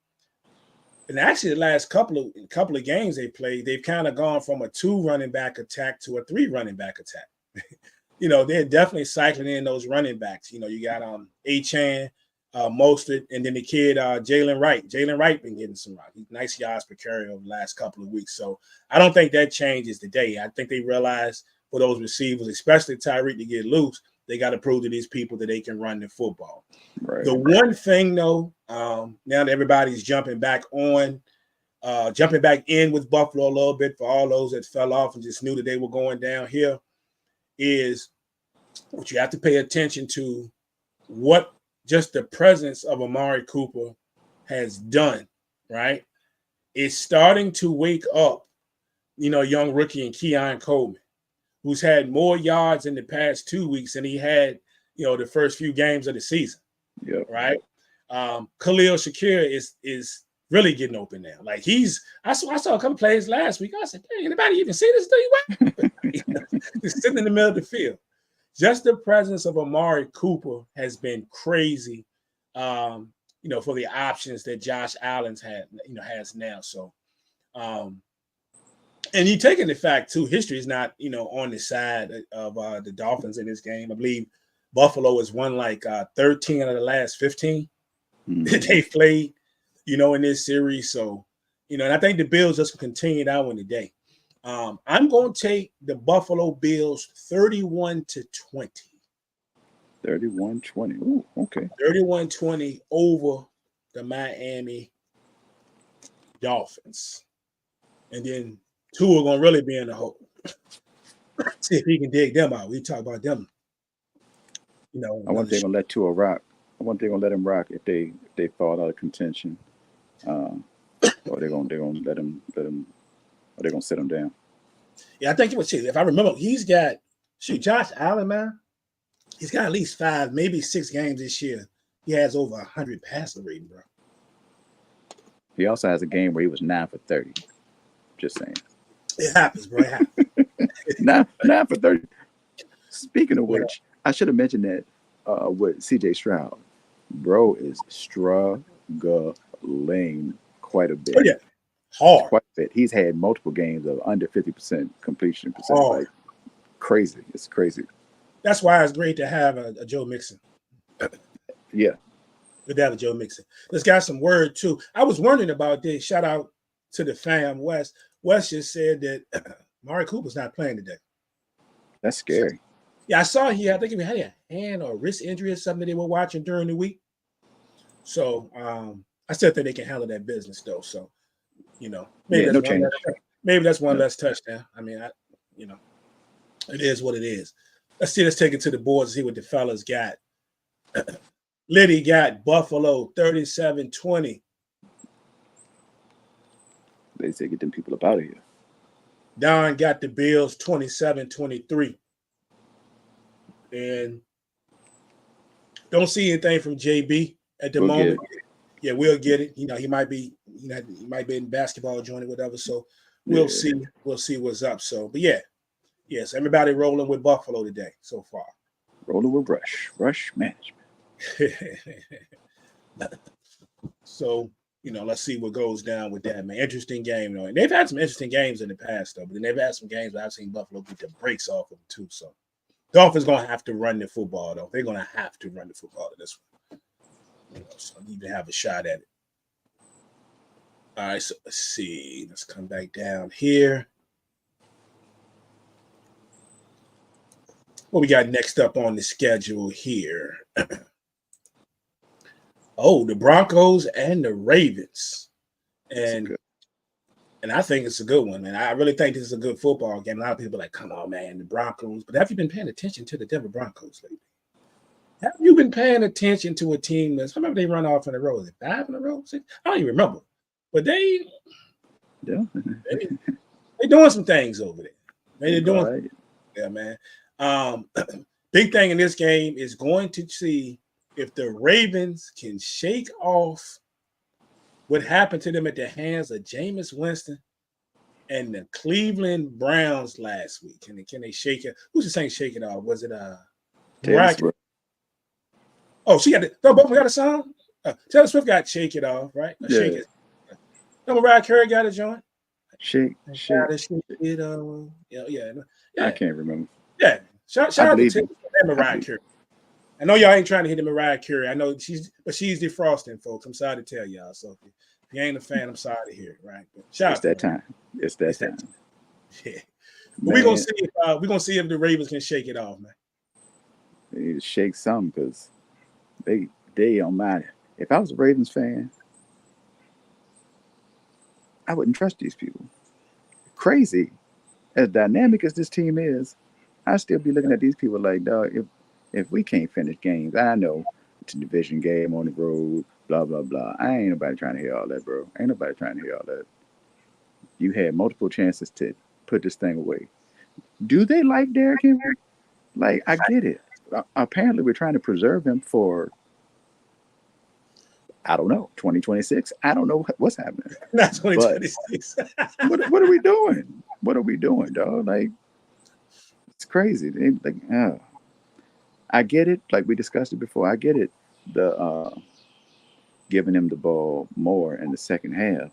and actually the last couple of games they played, they've kind of gone from a 2 running back attack to a 3 running back attack. They're definitely cycling in those running backs. You got Achan, Mostert, and then the kid Jalen Wright. Jalen Wright been getting some nice yards per carry over the last couple of weeks. So I don't think that changes today. I think they realize for those receivers, especially Tyreek, to get loose, they got to prove to these people that they can run the football. Right. The one thing, though, now that everybody's jumping back in with Buffalo a little bit for all those that fell off and just knew that they were going down here, is what you have to pay attention to what just the presence of Amari Cooper has done, right? It's starting to wake up, young rookie and Keon Coleman, who's had more yards in the past 2 weeks than he had, the first few games of the season, Yep. right? Khalil Shakir is really getting open now. Like I saw a couple plays last week. I said, "Dang, anybody even see this thing?" He's sitting in the middle of the field. Just the presence of Amari Cooper has been crazy. For the options that Josh Allen's has now. So, and you taking the fact too, history is not on the side of the Dolphins in this game. I believe Buffalo has won like 13 out of the last 15 that Hmm. they played, in this series. So, and I think the Bills just continue that one today. I'm going to take the Buffalo Bills 31-20. 31-20. Ooh, okay. 31-20 over the Miami Dolphins. And then two are going to really be in the hole. See if he can dig them out. We talk about them, I wonder if another they're show. gonna let Tua rock. I wonder if they're gonna let him rock if they fall out of contention. Uh, Or they're gonna let him, or they're gonna sit him down. Yeah, I think it was. If I remember, he's got Josh Allen, man. He's got at least 5, maybe 6 games this year. He has over 100 passer rating, bro. He also has a game where he was 9 for 30. Just saying. It happens, bro. It happens. 9 for 30. Speaking of which, I should have mentioned that with CJ Stroud. Bro is struggling quite a bit. Oh, yeah. Hard. Quite a bit. He's had multiple games of under 50% completion percent. Hard. Like crazy. It's crazy. That's why it's great to have a Joe Mixon. Yeah. Good to have a Joe Mixon. Let's got some word too. I was wondering about this. Shout out to the fam, Wes. Wes just said that Mari Cooper's not playing today. That's scary. Yeah, I saw I think he had a hand or wrist injury or something that they were watching during the week. So I still think they can handle that business though. So, maybe that's one less touchdown. I mean, it is what it is. Let's take it to the boards and see what the fellas got. Liddy got Buffalo 37-20. They say get them people up out of here. Don got the Bills 27-23. And don't see anything from JB at the moment. Yeah, we'll get it. He might be, he might be in basketball joint or whatever. So we'll see. We'll see what's up. So, but yes, everybody rolling with Buffalo today so far. Rolling with Rush management. So, let's see what goes down with that, man. Interesting game, though. And they've had some interesting games in the past, though. But then they've had some games where I've seen Buffalo get the brakes off of them, too. So, Dolphins going to have to run the football, though. They're going to have to run the football to this one. So, I need to have a shot at it. All right, so let's see. Let's come back down here. What we got next up on the schedule here? The Broncos and the Ravens. And I think it's a good one, man. I really think this is a good football game. A lot of people are like, come on, man, the Broncos. But have you been paying attention to the Denver Broncos lately? Have you been paying attention to a team that's, how many they run off in a row? Is it 5 in a row? 6? I don't even remember. But they're doing some things over there. They're doing right. Yeah, man. Big thing in this game is going to see if the Ravens can shake off what happened to them at the hands of Jameis Winston and the Cleveland Browns last week. Can they shake it? Who's the saying shake it off? Was it Taylor Swift? Oh, she got it. No, both got a song. Taylor Swift got "Shake It Off," right? Shake it. No, Mariah Carey got a joint. Shake it off. Yeah. I can't remember. Yeah, shout out to Taylor and Mariah Carey. I know y'all ain't trying to hit the Mariah Carey. I know she's defrosting, folks. I'm sorry to tell y'all. So if you ain't a fan, I'm sorry to hear it. Right? But shout out. It's that time. Yeah. But we're gonna see if the Ravens can shake it off, man. They need to shake some because they don't matter. If I was a Ravens fan, I wouldn't trust these people. Crazy. As dynamic as this team is, I'd still be looking at these people like, dog, if we can't finish games, I know it's a division game on the road, blah, blah, blah. I ain't nobody trying to hear all that, bro. Ain't nobody trying to hear all that. You had multiple chances to put this thing away. Do they like Derrick Henry? Like, I get it. Apparently, we're trying to preserve him for, I don't know, 2026. I don't know what's happening. Not 2026. What are we doing? What are we doing, dog? Like, it's crazy. I get it. Like we discussed it before. I get it. The giving him the ball more in the second half.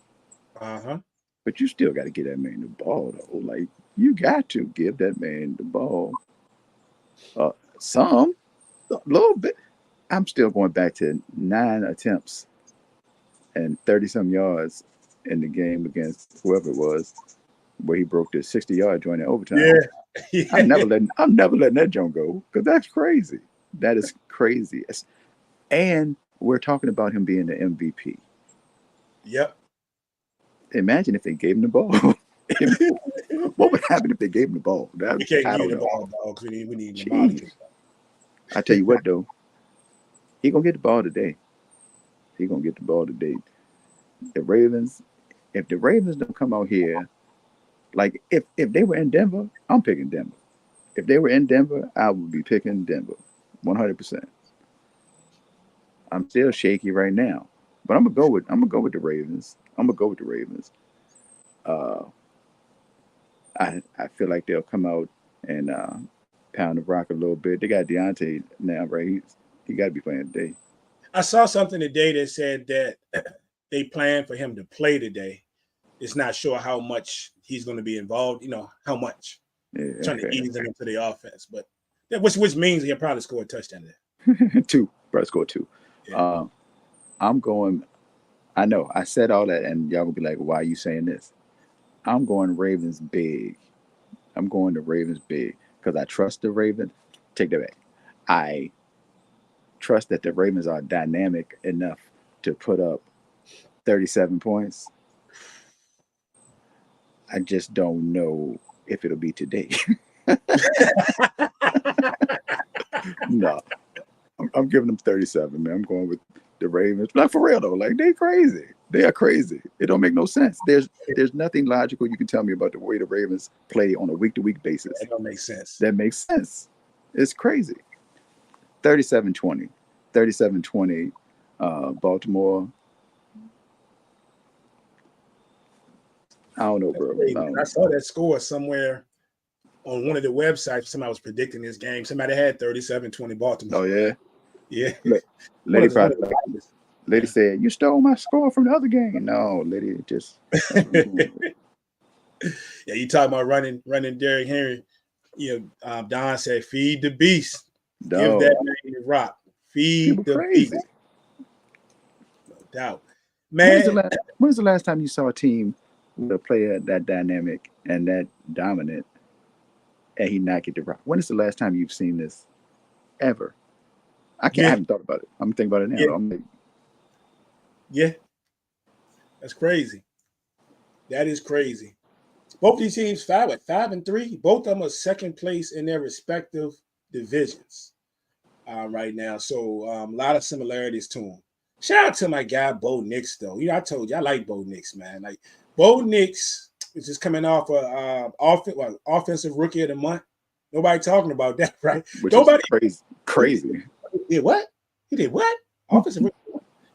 But you still got to give that man the ball, though. Like, you got to give that man the ball. A little bit. I'm still going back to 9 attempts and 30-some yards in the game against whoever it was, where he broke the 60-yard joint in overtime. Yeah. I'm never letting that joint go because that's crazy. That is crazy. And we're talking about him being the MVP. Yep. Imagine if they gave him the ball. What would happen if they gave him the ball? We can't give him the ball, dog, because we need the ball. I tell you what, though, he gonna get the ball today. The Ravens, If the Ravens don't come out here, like if they were in Denver, I'm picking Denver. If they were in Denver, I would be picking Denver, 100%. I'm still shaky right now, but I'm gonna go with the Ravens. I'm gonna go with the Ravens. Uh, I feel like they'll come out and pound the rock a little bit. They got Deontay now, right? He got to be playing today. I saw something today that said that they plan for him to play today. It's not sure how much he's going to be involved. How much Yeah, trying to okay. ease him into the offense, but which means he'll probably score a touchdown there. Two, probably score two. Yeah. Uh, I'm going. I know I said all that, and y'all gonna be like, "Why are you saying this?" I'm going Ravens big. I'm going the Ravens big because I trust the Ravens. Take that back. I trust that the Ravens are dynamic enough to put up 37 points. I just don't know if it'll be today. No, I'm giving them 37, man. I'm going with the Ravens. Like for real though, like they crazy. They are crazy. It don't make no sense. There's nothing logical you can tell me about the way the Ravens play on a week to week basis. That don't make sense. That makes sense. It's crazy. 37-20. 37-20. Baltimore. I don't know, bro. I saw that score somewhere on one of the websites. Somebody was predicting this game. Somebody had 37-20 Baltimore. Oh yeah. Yeah. Lady probably Lady said, "You stole my score from the other game." No, lady, just yeah. You talking about running Derrick Henry? Don said, "Feed the beast. Give that man the rock. Feed the crazy. beast." No doubt, man. When is the last time you saw a team with a player that dynamic and that dominant, and he not get the rock? When is the last time you've seen this ever? I haven't thought about it. I'm thinking about it now. Yeah. I'm like, yeah, that's crazy. That is crazy. Both these teams 5-3. Both of them are second place in their respective divisions right now. So a lot of similarities to them. Shout out to my guy Bo Nix, though. I told you I like Bo Nix, man. Like Bo Nix is just coming off offensive rookie of the month. Nobody talking about that, right? Which Nobody is crazy. He did what? He did what? Offensive rookie.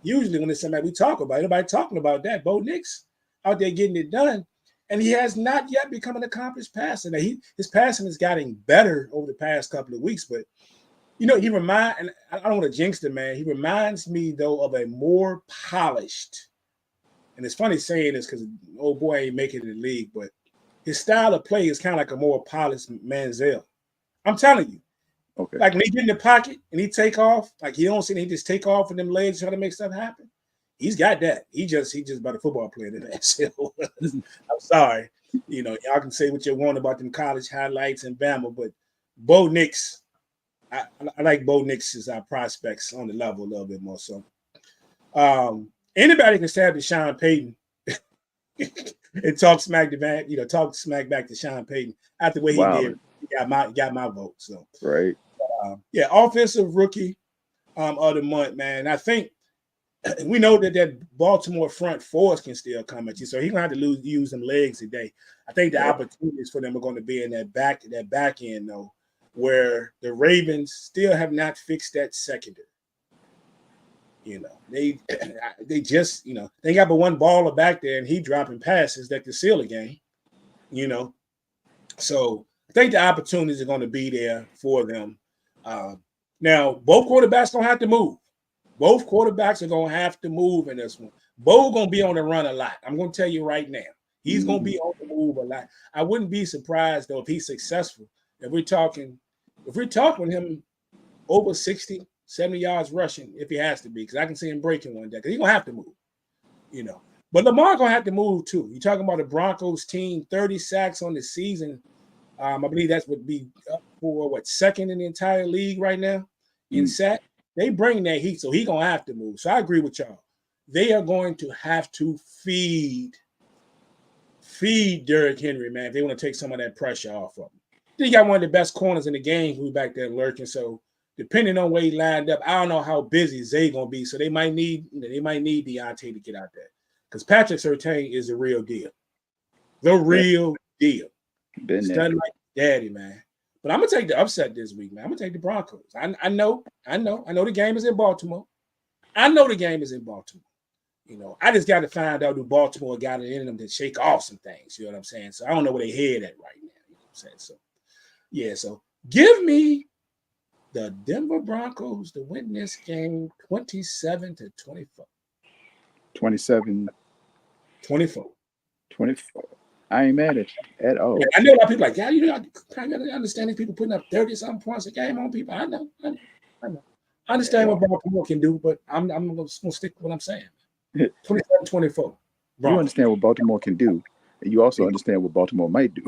Usually when it's somebody we talk about, nobody talking about that. Bo Nix out there getting it done. And he has not yet become an accomplished passer. Now, his passing is getting better over the past couple of weeks, but and I don't want to jinx the man. He reminds me though of a more polished, and it's funny saying this because old boy ain't making it in the league, but his style of play is kind of like a more polished Manziel. I'm telling you. Okay. Like when he get in the pocket and he take off, like he don't see he just take off with them legs trying to make stuff happen. He's got that. He just about a football player today. So I'm sorry. Y'all can say what you want about them college highlights and Bama, but Bo Nix, I like Bo Nix as our prospects on the level a little bit more. So anybody can stab to Sean Payton and talk smack back to Sean Payton after what he did. He got my vote. So right. Offensive rookie of the month, man. I think we know that Baltimore front fours can still come at you, so he's gonna have to use them legs today. I think the opportunities for them are going to be in that back end though, where the Ravens still have not fixed that secondary. They just they got but one baller back there, and he dropping passes that could seal a game. So I think the opportunities are going to be there for them. Now both quarterbacks gonna have to move. Both quarterbacks are going to have to move in this one. Bo going to be on the run a lot. I'm going to tell you right now. He's going to be on the move a lot. I wouldn't be surprised, though, if he's successful. If we're talking him over 60, 70 yards rushing, if he has to be, because I can see him breaking one day, because he's going to have to move, But Lamar going to have to move, too. You're talking about the Broncos team, 30 sacks on the season. I believe that would be up for, second in the entire league right now in sacks. They bring that heat, so he's going to have to move. So I agree with y'all. They are going to have to feed Derrick Henry, man, if they want to take some of that pressure off of him. Then you got one of the best corners in the game who's back there lurking. So depending on where he lined up, I don't know how busy Zay going to be. So they might need Deontay to get out there. because Patrick Surtain is the real deal. The real deal. Been there. Stunned like daddy, man. But I'm gonna take the upset this week, man. I'm gonna take the Broncos. I know the game is in Baltimore. I know the game is in Baltimore. You know, I just got to find out who Baltimore got it in them to shake off some things. You know what I'm saying? So I don't know where they head at right now. You know what I'm saying? So yeah, so give me the Denver Broncos to win this game 27-24. 27. 24. 24. I ain't mad at you at all. Yeah, I know a lot of people like, yeah, you know, I understand these people putting up 30-something points a game on people. I know. I understand what Baltimore can do, but I'm going to stick with what I'm saying. 27-24. You understand what Baltimore can do, and you also understand what Baltimore might do.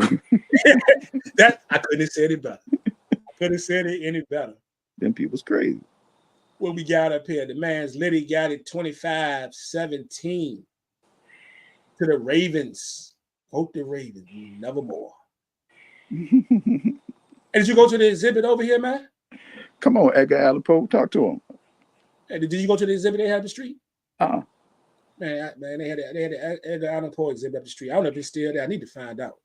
That I couldn't have said it better. Couldn't have said it any better. Them people's crazy. What we got up here? The man's Liddy got it 25-17 to the Ravens. Hope the Ravens nevermore. And did you go to the exhibit over here, man? Come on, Edgar Allan Poe, talk to him. Hey, did you go to the exhibit they had up the street? Uh-uh. Man, they had the Edgar Allan Poe exhibit up the street. I don't know if it's still there. I need to find out.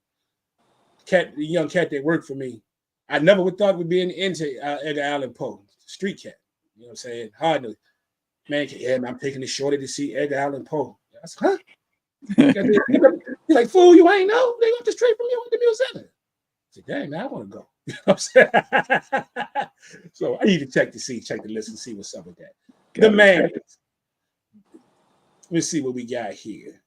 The young cat that worked for me, I never would thought we'd be into Edgar Allan Poe, street cat. You know what I'm saying? Hard to, man, I'm taking this shorty to see Edgar Allan Poe. I said, huh? He's like, fool, you ain't know? They went straight from you at the museum. I said, dang, man, I want to go. You know what I'm saying? So I need to check the list and see what's up with that. The man. Let's see what we got here.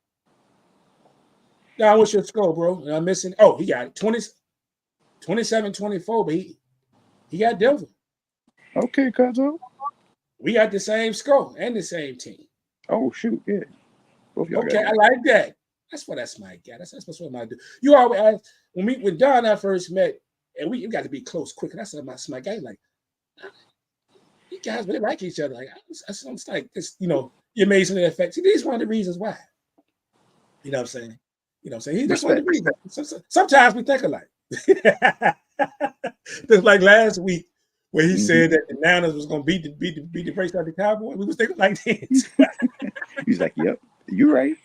Now, what's your score, bro? I'm missing. Oh, he got 27-24, but he got Denver. Okay, Cuzzo. We got the same score and the same team. Oh, shoot, yeah. Both y'all okay, I like that. That's my guy. That's what I do. You always ask, when Don and I first met, and we got to be close quick. And that's my guy. Like, you guys really like each other. Like, it's like this, you know, you're amazing in effect. See, this is one of the reasons why. You know what I'm saying? That's one of the reasons. Sometimes we think alike. Just like last week where he said that the Niners was going to beat the brakes out of the Cowboys. We was thinking like this. He's like, yep, you're right.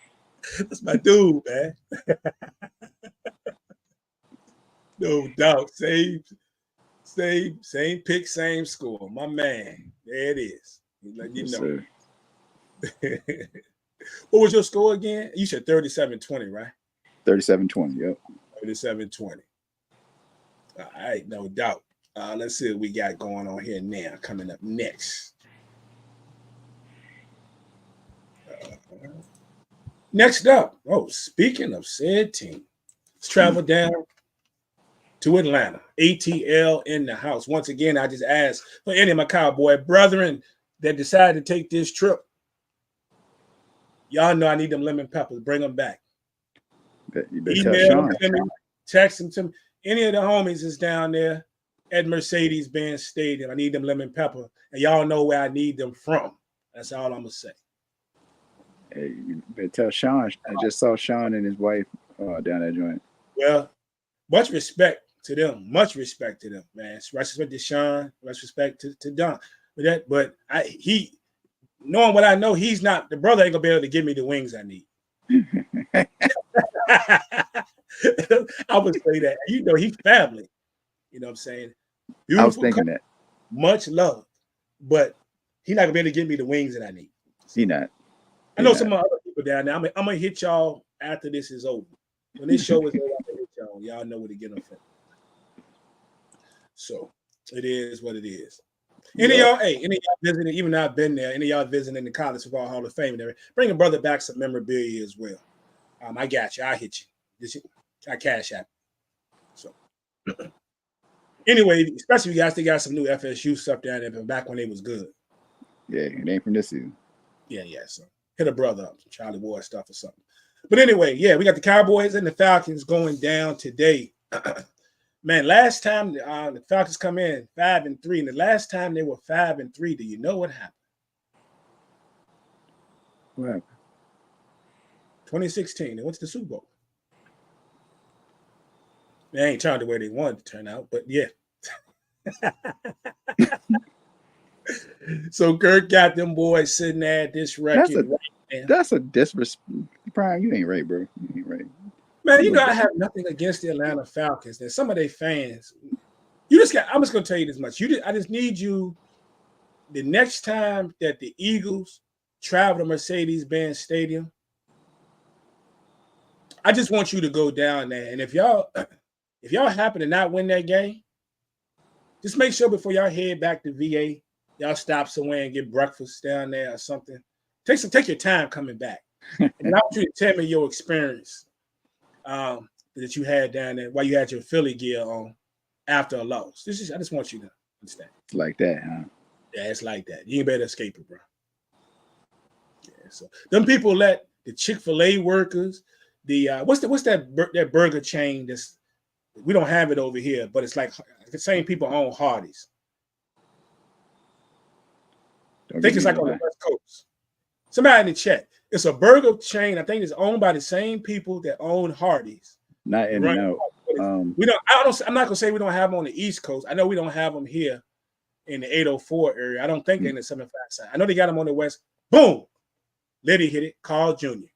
That's my dude, man. No doubt. Same pick, same score. My man. There it is. Let you know. What was your score again? You said 37-20, right? 37-20, yep. 37-20. All right, no doubt. Let's see what we got going on here now. Coming up next. Next up, speaking of said team, let's travel down to Atlanta. ATL in the house. Once again, I just asked for any of my Cowboy brethren that decided to take this trip. Y'all know I need them lemon peppers. Bring them back. You better tell Sean. Them to me, text them to me. Any of the homies is down there at Mercedes-Benz Stadium. I need them lemon pepper. And y'all know where I need them from. That's all I'm going to say. Hey, you better tell Sean. I just saw Sean and his wife down that joint. Well, much respect to them. Much respect to them, man. Much respect to Sean. Much respect to Don. But he, knowing what I know, he's not, the brother ain't going to be able to give me the wings I need. I would say that. You know, he's family. You know what I'm saying? Beautiful I was thinking couple, that. Much love. But he's not going to be able to give me the wings that I need. He not. I know some other people down there. I'm going to hit y'all after this is over. When this show is over, I'm going to hit y'all. Y'all know where to get them from. So it is what it is. Any of y'all visiting, even though I've been there, any of y'all visiting the College Football Hall of Fame and everything, bring a brother back some memorabilia as well. I got you. I'll hit you. I cash out. So anyway, especially you guys, they got some new FSU stuff down there from back when they was good. Yeah, it ain't from this season. Yeah. So hit a brother up, some Charlie Ward stuff or something. But anyway, yeah, we got the Cowboys and the Falcons going down today. Man, last time the Falcons come in 5-3, and the last time they were 5-3, do you know what happened? What happened? 2016, they went to the Super Bowl. They ain't turned the way they wanted to turn out, but yeah. So Kirk got them boys sitting there at this record. Yeah. That's a disrespect. Brian, you ain't right, bro. You ain't right. Man, You you know, know I that. have nothing against the Atlanta Falcons. And some of their fans, you just got, I'm just going to tell you this much. I just need you, the next time that the Eagles travel to Mercedes-Benz Stadium, I just want you to go down there. And if y'all happen to not win that game, just make sure before y'all head back to VA, y'all stop somewhere and get breakfast down there or something. Take your time coming back. And I want you to tell me your experience that you had down there while you had your Philly gear on after a loss. I just want you to understand. It's like that, huh? Yeah, it's like that. You ain't better escape it, bro. Yeah, so them people let the Chick-fil-A workers, the what's that burger chain that's we don't have it over here, but it's like the same people own Hardee's. I Don't think get it's me like on the lying. West Coast. Somebody in the chat. It's a burger chain. I think it's owned by the same people that own Hardee's. Not in Run. and out. We don't. I don't. I'm not gonna say we don't have them on the East Coast. I know we don't have them here in the 804 area. I don't think they're in the 75 side. I know they got them on the West. Boom. Liddy hit it. Carl Jr.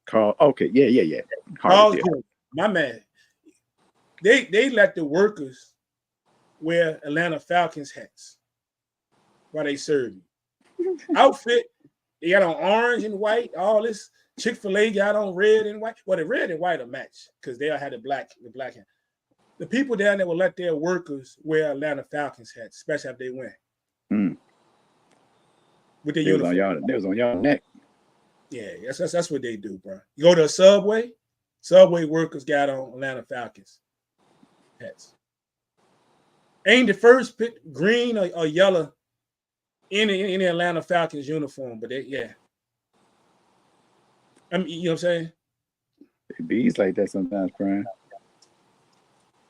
Carl. Okay. Yeah. Carl Hardee's, Jr. My man. They let the workers wear Atlanta Falcons hats while they serve you. Outfit. They got on orange and white. All this Chick-fil-A got on red and white. Well, the red and white are match because they all had the black hat. The people down there will let their workers wear Atlanta Falcons hats, especially if they win. Mm. With their They was uniform. They was on y'all neck. Yeah, that's what they do, bro. You go to a Subway workers got on Atlanta Falcons hats. Ain't the first pick green or yellow in the Atlanta Falcons uniform, but yeah. I mean, you know what I'm saying? It bees like that sometimes, Brian.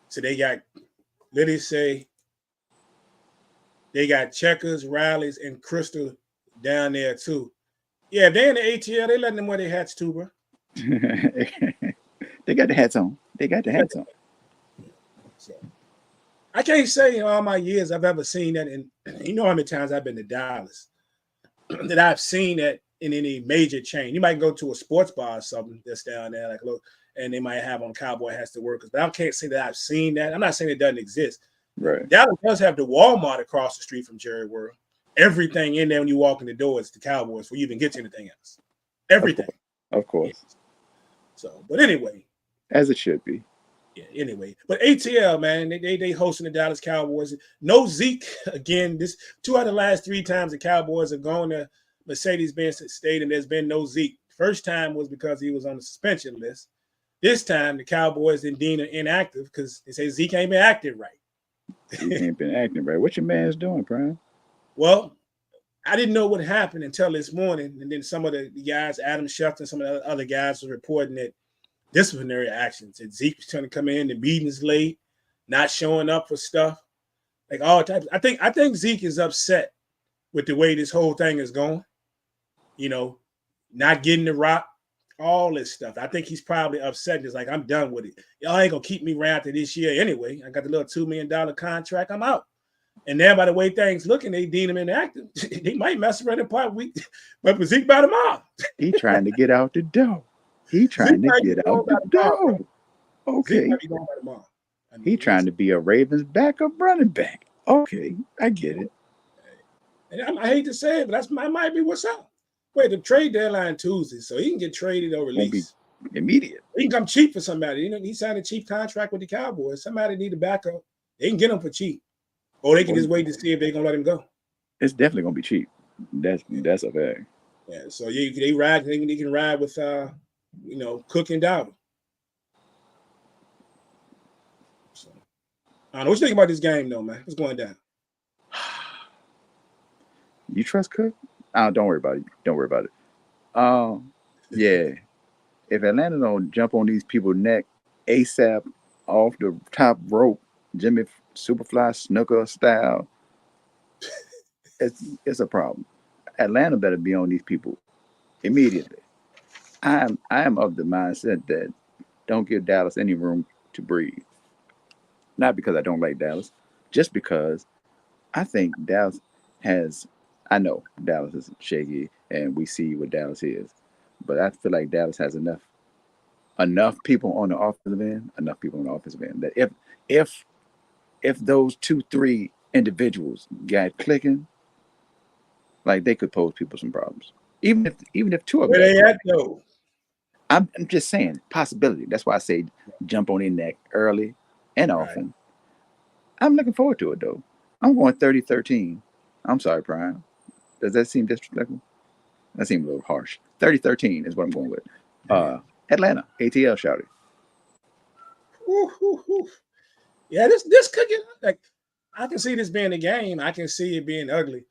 So they got, let it say, they got Checkers, Riley's, and Crystal down there too. Yeah, if they in the ATL, they letting them wear their hats too, bro. They got the hats on. They got the hats on. So I can't say in all my years I've ever seen that. And you know how many times I've been to Dallas that I've seen that in any major chain. You might go to a sports bar or something that's down there, like look, and they might have on cowboy hats to workers. But I can't say that I've seen that. I'm not saying it doesn't exist. Right. Dallas does have the Walmart across the street from Jerry World. Everything in there when you walk in the door is the Cowboys before you even get to anything else. Everything. Of course. Yeah. So, but anyway. As it should be. Yeah, anyway. But ATL, man, they hosting the Dallas Cowboys. No Zeke again. This 2 out of the last 3 times the Cowboys have gone to Mercedes-Benz Stadium. There's been no Zeke. First time was because he was on the suspension list. This time the Cowboys didn't deem him inactive because they say Zeke ain't been acting right. He ain't been acting right. What your man's doing, Brian? Well, I didn't know what happened until this morning. And then some of the guys, Adam Schefter and some of the other guys, was reporting that disciplinary actions. That Zeke was trying to come in, the meetings late, not showing up for stuff, like all types. I think Zeke is upset with the way this whole thing is going. You know, not getting the rock, all this stuff. I think he's probably upset. It's like, I'm done with it. Y'all ain't gonna keep me around after this year anyway. I got the little $2 million contract. I'm out. And now, by the way things looking, they deem him inactive. They might mess around in part week, but Zeke bought him off. He trying to get out the door. He trying to get out the door. Okay. He trying to be a Ravens backup running back. Okay, I get it. And I hate to say it, but that might be what's up. Wait, the trade deadline Tuesday, so he can get traded or released. Won't be immediate. He can come cheap for somebody. You know, he signed a cheap contract with the Cowboys. Somebody need a backup. They can get him for cheap. Or they can just wait to see if they're gonna let him go. It's definitely gonna be cheap. That's a fact. Yeah, so they can ride with Cook and Dowd. So I don't know what you think about this game though, man. What's going down? You trust Cook? Don't worry about it. Don't worry about it. Yeah. If Atlanta don't jump on these people's neck ASAP off the top rope, Jimmy Superfly Snooker style, it's a problem. Atlanta better be on these people immediately. I am of the mindset that don't give Dallas any room to breathe. Not because I don't like Dallas, just because I think Dallas has. I know Dallas is shaky, and we see what Dallas is. But I feel like Dallas has enough people on the offensive end, that if those 2-3 individuals got clicking, like they could pose people some problems. Even if two of them Where got they clicking. at though? I'm just saying possibility. That's why I say jump on in that early and Right. often. I'm looking forward to it though. I'm going 30-13. I'm sorry, Prime. Does that seem disrespectful? That seems a little harsh. 30-13 is what I'm going with. Atlanta, ATL shouted. Yeah, this could get like I can see this being a game. I can see it being ugly.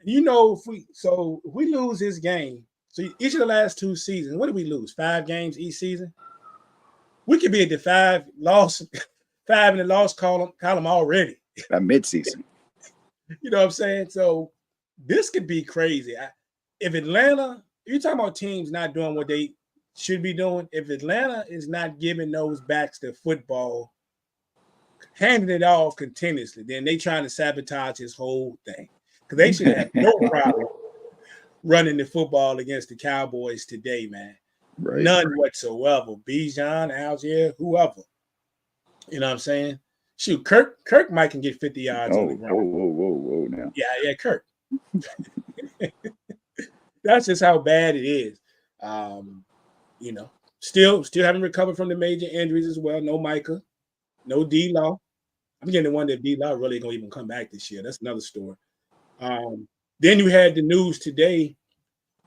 If we lose this game, so each of the last 2 seasons, what did we lose? 5 games each season. We could be at the 5 in the loss column already. By midseason. You know what I'm saying? So this could be crazy. If Atlanta, you're talking about teams not doing what they should be doing. If Atlanta is not giving those backs the football, handing it off continuously, then they trying to sabotage this whole thing. Because they should have no problem running the football against the Cowboys today, man. Right. None whatsoever. Bijan, Algier, whoever. You know what I'm saying? Shoot, Kirk might can get 50 yards on the ground. Whoa now. Yeah, Kirk. That's just how bad it is. Still haven't recovered from the major injuries as well. No Micah, no D-Law. I'm getting the one that D-Law really gonna even come back this year. That's another story. Then you had the news today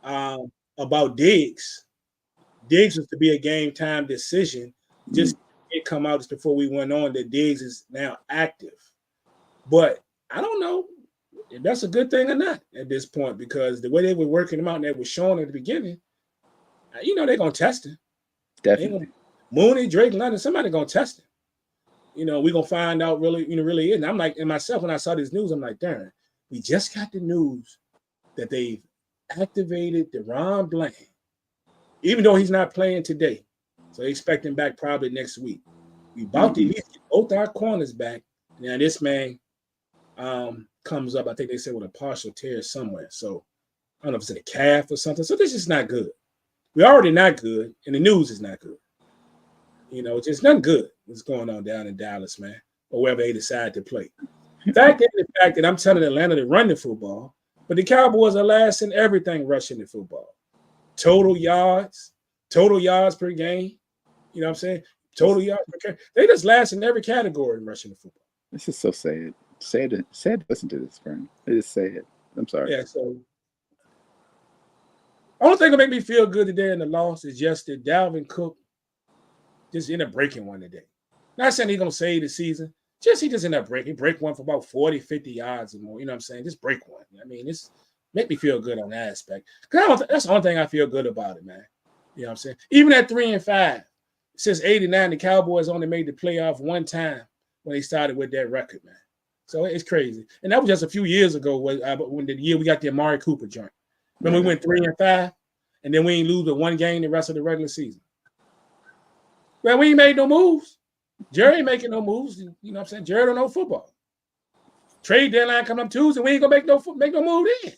about Diggs. Diggs was to be a game time decision. Just it come out just before we went on that Diggs is now active. But I don't know if that's a good thing or not at this point, because the way they were working him out and they were showing at the beginning, they're gonna test him. Definitely. Mooney, Drake, London, somebody gonna test him. We're gonna find out really is. And I'm like, and myself, when I saw this news, I'm like, darn, we just got the news that they've activated DeRon Bland, even though he's not playing today. So they expect him back probably next week. We about to get both our corners back. Now this man comes up, I think they said with a partial tear somewhere. So I don't know if it's in a calf or something. So this is not good. We're already not good, and the news is not good. It's just nothing good what's going on down in Dallas, man, or wherever they decide to play. The fact that I'm telling Atlanta to run the football, but the Cowboys are last in everything rushing the football. Total yards per game. You know what I'm saying? Total yards per game. They just last in every category in rushing the football. This is so sad. Sad to listen to this, friend. It is sad. I'm sorry. Yeah, so only thing that make me feel good today in the loss is just that Dalvin Cook just ended up breaking one today. Not saying he's going to save the season. He just ended up breaking. He break one for about 40, 50 yards or more. You know what I'm saying? Just break one. I mean, it's make me feel good on that aspect. Because that's the only thing I feel good about it, man. You know what I'm saying? Even at 3-5, since '89, the Cowboys only made the playoff one time when they started with that record, man. So it's crazy. And that was just a few years ago when the year we got the Amari Cooper joint. When we went 3-5, and then we ain't lose but one game the rest of the regular season. Well, we ain't made no moves. Jerry ain't making no moves. You know what I'm saying? Jerry don't know football. Trade deadline coming up Tuesday. We ain't gonna make no move then.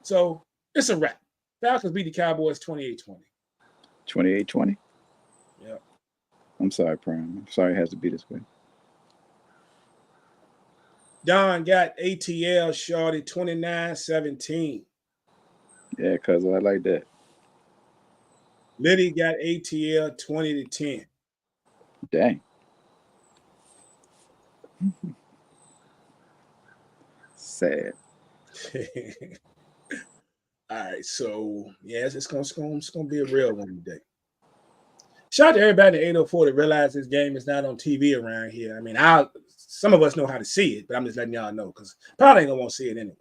So it's a wrap. Falcons beat the Cowboys 28-20. 28-20? Yeah. I'm sorry, Prime. I'm sorry it has to be this way. Don got ATL shorty 29-17. Yeah, cuz I like that. Liddy got ATL 20-10. Dang. Sad. All right, so yes, it's gonna be a real one today. Shout out to everybody in 804 to realize this game is not on TV around here. I mean, some of us know how to see it, but I'm just letting y'all know because probably ain't gonna want to see it anyway.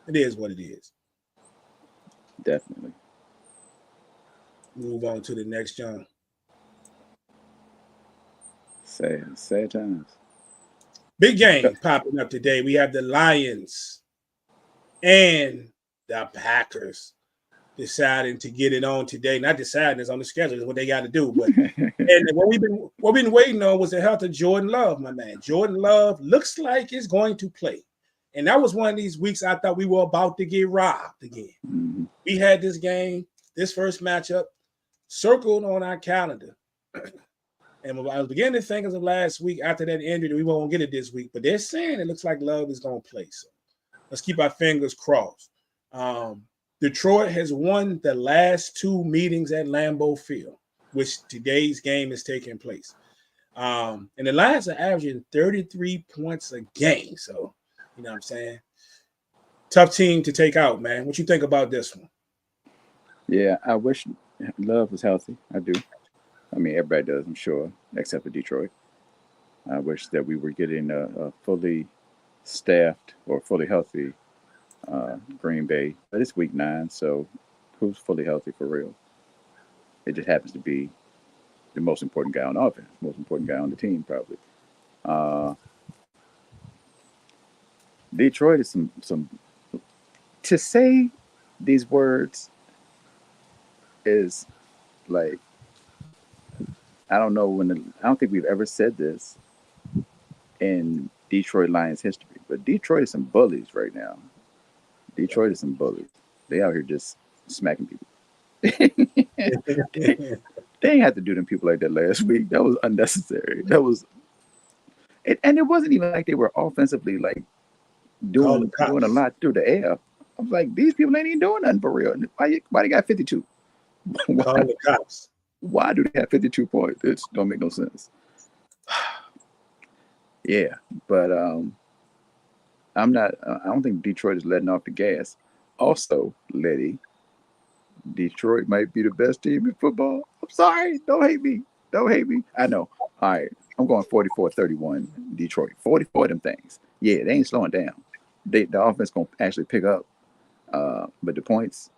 It is what it is. Definitely. Move on to the next John. Sad times. Big game popping up today. We have the Lions and the Packers deciding to get it on today. Not deciding, it's on the schedule. It's what they got to do. But and what we've been waiting on was the health of Jordan Love, my man. Jordan Love looks like he's going to play. And that was one of these weeks I thought we were about to get robbed again. Mm-hmm. We had this game, this first matchup, circled on our calendar. And I was beginning to think as of last week after that injury, we won't get it this week. But they're saying it looks like Love is going to play. So let's keep our fingers crossed. Detroit has won the last 2 meetings at Lambeau Field, which today's game is taking place. And the Lions are averaging 33 points a game. So, you know what I'm saying? Tough team to take out, man. What you think about this one? Yeah, I wish Love was healthy. I do. I mean, everybody does, I'm sure, except for Detroit. I wish that we were getting a fully staffed or fully healthy Green Bay. But it's week 9, so who's fully healthy for real? It just happens to be the most important guy on offense, most important guy on the team, probably. Detroit is some. To say these words is like, I don't know I don't think we've ever said this in Detroit Lions history, but Detroit is some bullies right now. Detroit is some bullies. They out here just smacking people. they ain't had to do them people like that last week. That was unnecessary. That was, and it wasn't even like they were offensively like doing a lot through the air. I was like, these people ain't even doing nothing for real. Why they got 52? Call the cops. Why do they have 52 points? It don't make no sense. Yeah, but I'm not. I don't think Detroit is letting off the gas. Also, Letty, Detroit might be the best team in football. I'm sorry. Don't hate me. Don't hate me. I know. All right. I'm going 44-31 Detroit. 44 of them things. Yeah, they ain't slowing down. The offense going to actually pick up. But the points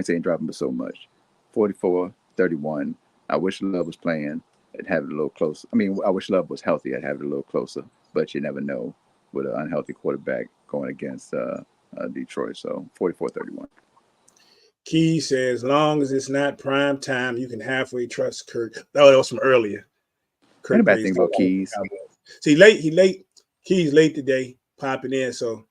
ain't dropping but so much. 44-31. I wish Love was playing and have it a little closer. I mean, I wish Love was healthy. I'd have it a little closer. But you never know with an unhealthy quarterback going against Detroit. So 44-31. Key says, as long as it's not prime time, you can halfway trust Kirk. Oh, that was from earlier. Kirk plays think about Keys. See, he late. Key's late today, popping in, so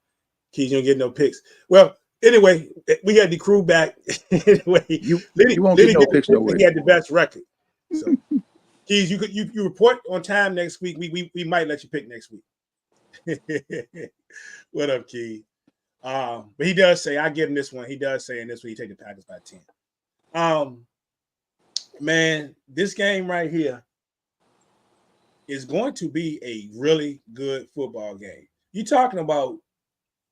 Key's don't get no picks. Well, anyway, we got the crew back. Anyway, you won't get no picks no way. He had the best record. So, Keys, you report on time next week. We might let you pick next week. What up, Key? But he does say, I give him this one. He does say in this one, he take the Packers by 10. Man, this game right here is going to be a really good football game. You talking about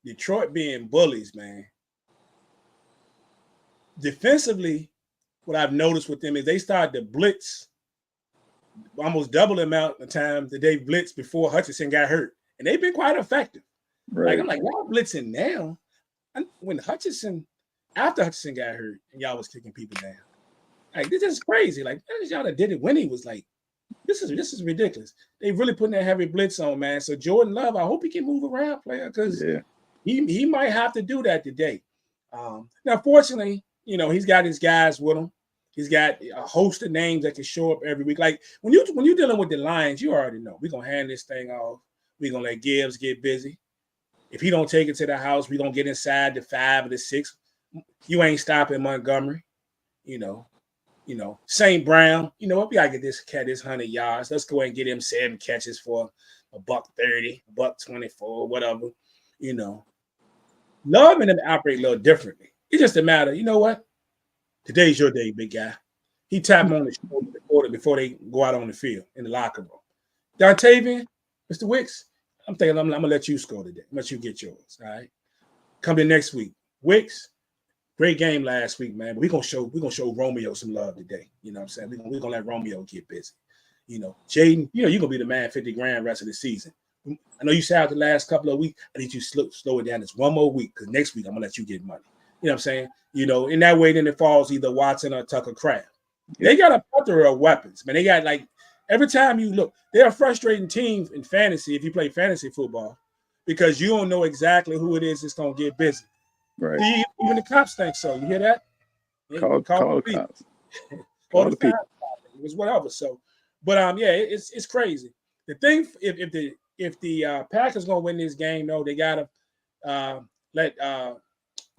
Detroit being bullies, man. Defensively, what I've noticed with them is they started to blitz almost double the amount of time that they blitzed before Hutchinson got hurt. And they've been quite effective. Right. Like, I'm like, y'all blitzing now. When after Hutchinson got hurt and y'all was kicking people down. Like, this is crazy. Like, y'all that did it when he was like, this is ridiculous. They really putting that heavy blitz on, man. So Jordan Love, I hope he can move around, player, because he might have to do that today. Now, fortunately, he's got his guys with him. He's got a host of names that can show up every week. Like when you're dealing with the Lions, you already know we're gonna hand this thing off. We're gonna let Gibbs get busy. If he don't take it to the house, we're gonna get inside the 5 or the 6. You ain't stopping Montgomery, St. Brown, we gotta get this cat his 100 yards. Let's go ahead and get him 7 catches for $130, $124, whatever. Love and them operate a little differently. It's just a matter, you know what? Today's your day, big guy. He tapped him on the shoulder before they go out on the field in the locker room. Dontavian, Mr. Wicks, I'm thinking I'm gonna let you score today. I'm gonna let you get yours. All right. Come in next week. Wicks, great game last week, man. But we're gonna show Romeo some love today. You know what I'm saying? We're gonna let Romeo get busy. Jaden, you're gonna be the man 50 grand rest of the season. I know you said out the last couple of weeks. I need you to slow it down. It's one more week because next week I'm gonna let you get money. You know what I'm saying? In that way, then it falls either Watson or Tucker Kraft. They got a plethora of weapons, man. They got every time you look, they're a frustrating team in fantasy if you play fantasy football because you don't know exactly who it is that's gonna get busy. Right. Even the cops think so. You hear that? Call the cops. Call the people. It was whatever. So, but it's crazy. The thing if the Packers gonna win this game, though, they gotta let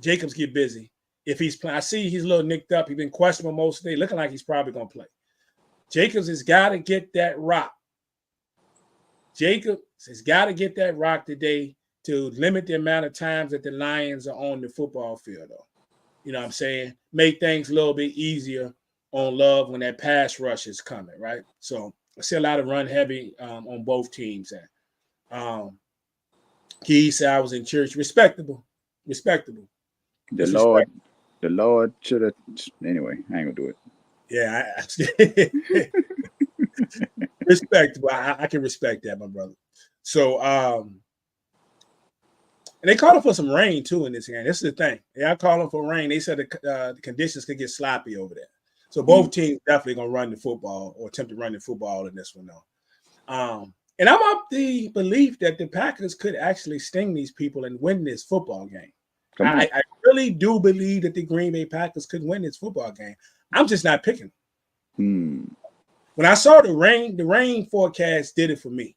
Jacobs get busy. If he's playing, I see he's a little nicked up. He's been questionable most of the day, looking like he's probably going to play. Jacobs has got to get that rock. Jacobs has got to get that rock today to limit the amount of times that the Lions are on the football field, though. You know what I'm saying? Make things a little bit easier on Love when that pass rush is coming, right? So I see a lot of run heavy on both teams. He said I was in church. Respectable. The Lord should have. Anyway, I ain't gonna do it. Yeah, respectable. I can respect that, my brother. So, and they calling for some rain too in this game. This is the thing. They are calling for rain. They said the conditions could get sloppy over there. So both teams definitely gonna run the football or attempt to run the football in this one, though. And I'm of the belief that the Packers could actually sting these people and win this football game. I really do believe that the Green Bay Packers could win this football game. I'm just not picking them. When I saw the rain forecast did it for me.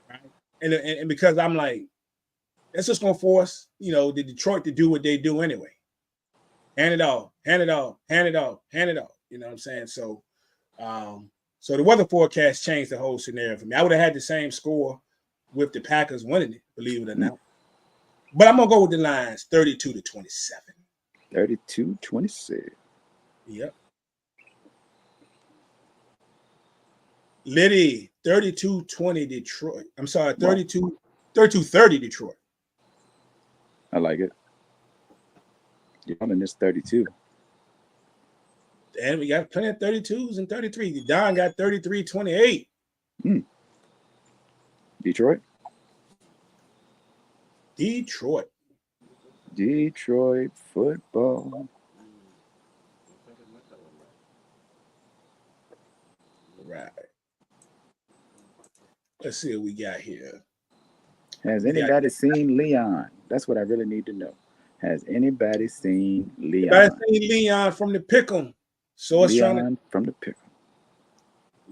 Right? And because I'm like, that's just going to force, the Detroit to do what they do anyway. Hand it off. You know what I'm saying? So, so the weather forecast changed the whole scenario for me. I would have had the same score with the Packers winning it, believe it or not. But I'm going to go with the Lions, 32-27. 32-26. Yep. Liddy, 32-20 Detroit. I'm sorry, 32-30 Detroit. I like it. I'm in this 32. And we got plenty of 32s and 33. Don got 33-28. Detroit football. Right. Let's see what we got here. Has anybody seen Leon? That's what I really need to know. Has anybody seen Leon? Anybody seen Leon from the Pick'em? So it's Leon from the Pick'em.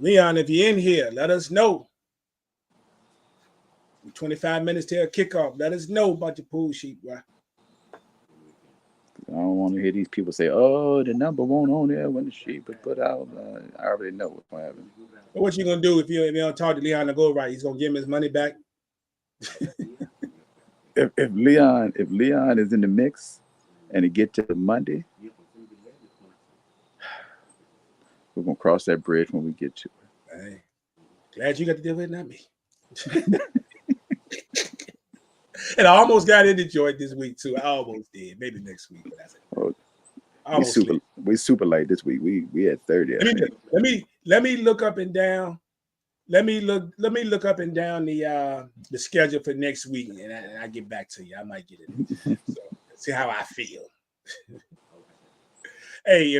Leon, if you're in here, let us know. 25 minutes till kickoff. Let us know about your pool sheet, bro. I don't want to hear these people say, "Oh, the number won't on there when the sheet was put out." I already know what's going to happen. But what you gonna do if you don't talk to Leon to go right? He's gonna give him his money back. if Leon is in the mix, and it get to Monday, we're gonna cross that bridge when we get to it. Hey, glad you got to deal with it, not me. And I almost got into Detroit this week too. I almost did. Maybe next week. But that's it. We super late this week. We had 30. Let me look up and down. Let me look up and down the schedule for next week, and I get back to you. I might get it. So see how I feel. Hey,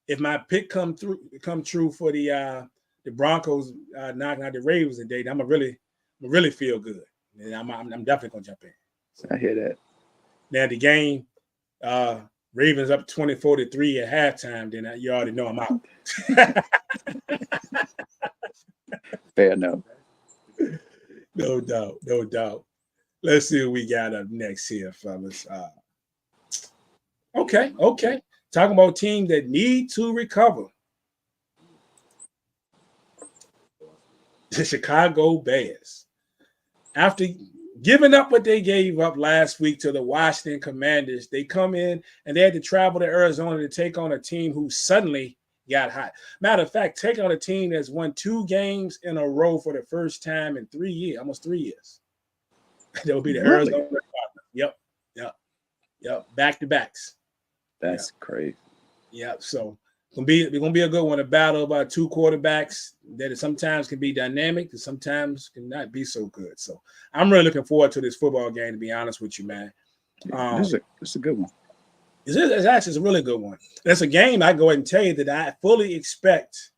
if my pick come true for the Broncos knocking out the Ravens today, I'm gonna really feel good. And I'm definitely gonna jump in. So I hear that. Now the game, Ravens up 24-3 at halftime. Then you already know I'm out. Fair enough. No doubt. Let's see what we got up next here, fellas. Okay. Talking about teams that need to recover. The Chicago Bears. After giving up what they gave up last week to the Washington Commanders, they come in and they had to travel to Arizona to take on a team who suddenly got hot. Matter of fact, take on a team that's won 2 games in a row for the first time in 3 years, almost 3 years. That will be the Arizona. Yep. Back-to-backs. That's crazy. Yep. So it's gonna be a good one. A battle about 2 quarterbacks that sometimes can be dynamic and sometimes can not be so good. So I'm really looking forward to this football game, to be honest with you, man. This is a good one. It's actually a really good one. It's a game I go ahead and tell you that I fully expect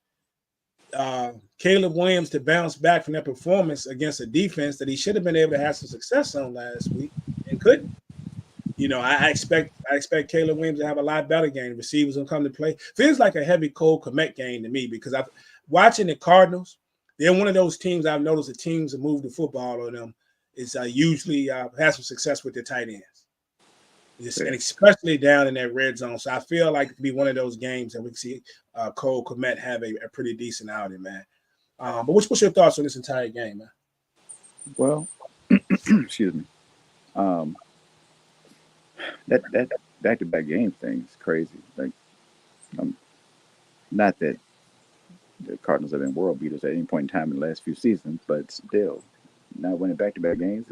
Caleb Williams to bounce back from that performance against a defense that he should have been able to have some success on last week and couldn't. I expect Caleb Williams to have a lot better game. Receivers will come to play. Feels like a heavy Cole Kmet game to me because I've watching the Cardinals. They're one of those teams I've noticed the teams that move the football on them. is usually has some success with their tight ends, Yeah. and especially down in that red zone. So I feel like it could be one of those games that we can see Cole Kmet have a pretty decent outing, man. But what's your thoughts on this entire game, man? Well, excuse me. Um, that back-to-back game thing is crazy. Like, not that the Cardinals have been world beaters at any point in time in the last few seasons, but still, not winning back-to-back games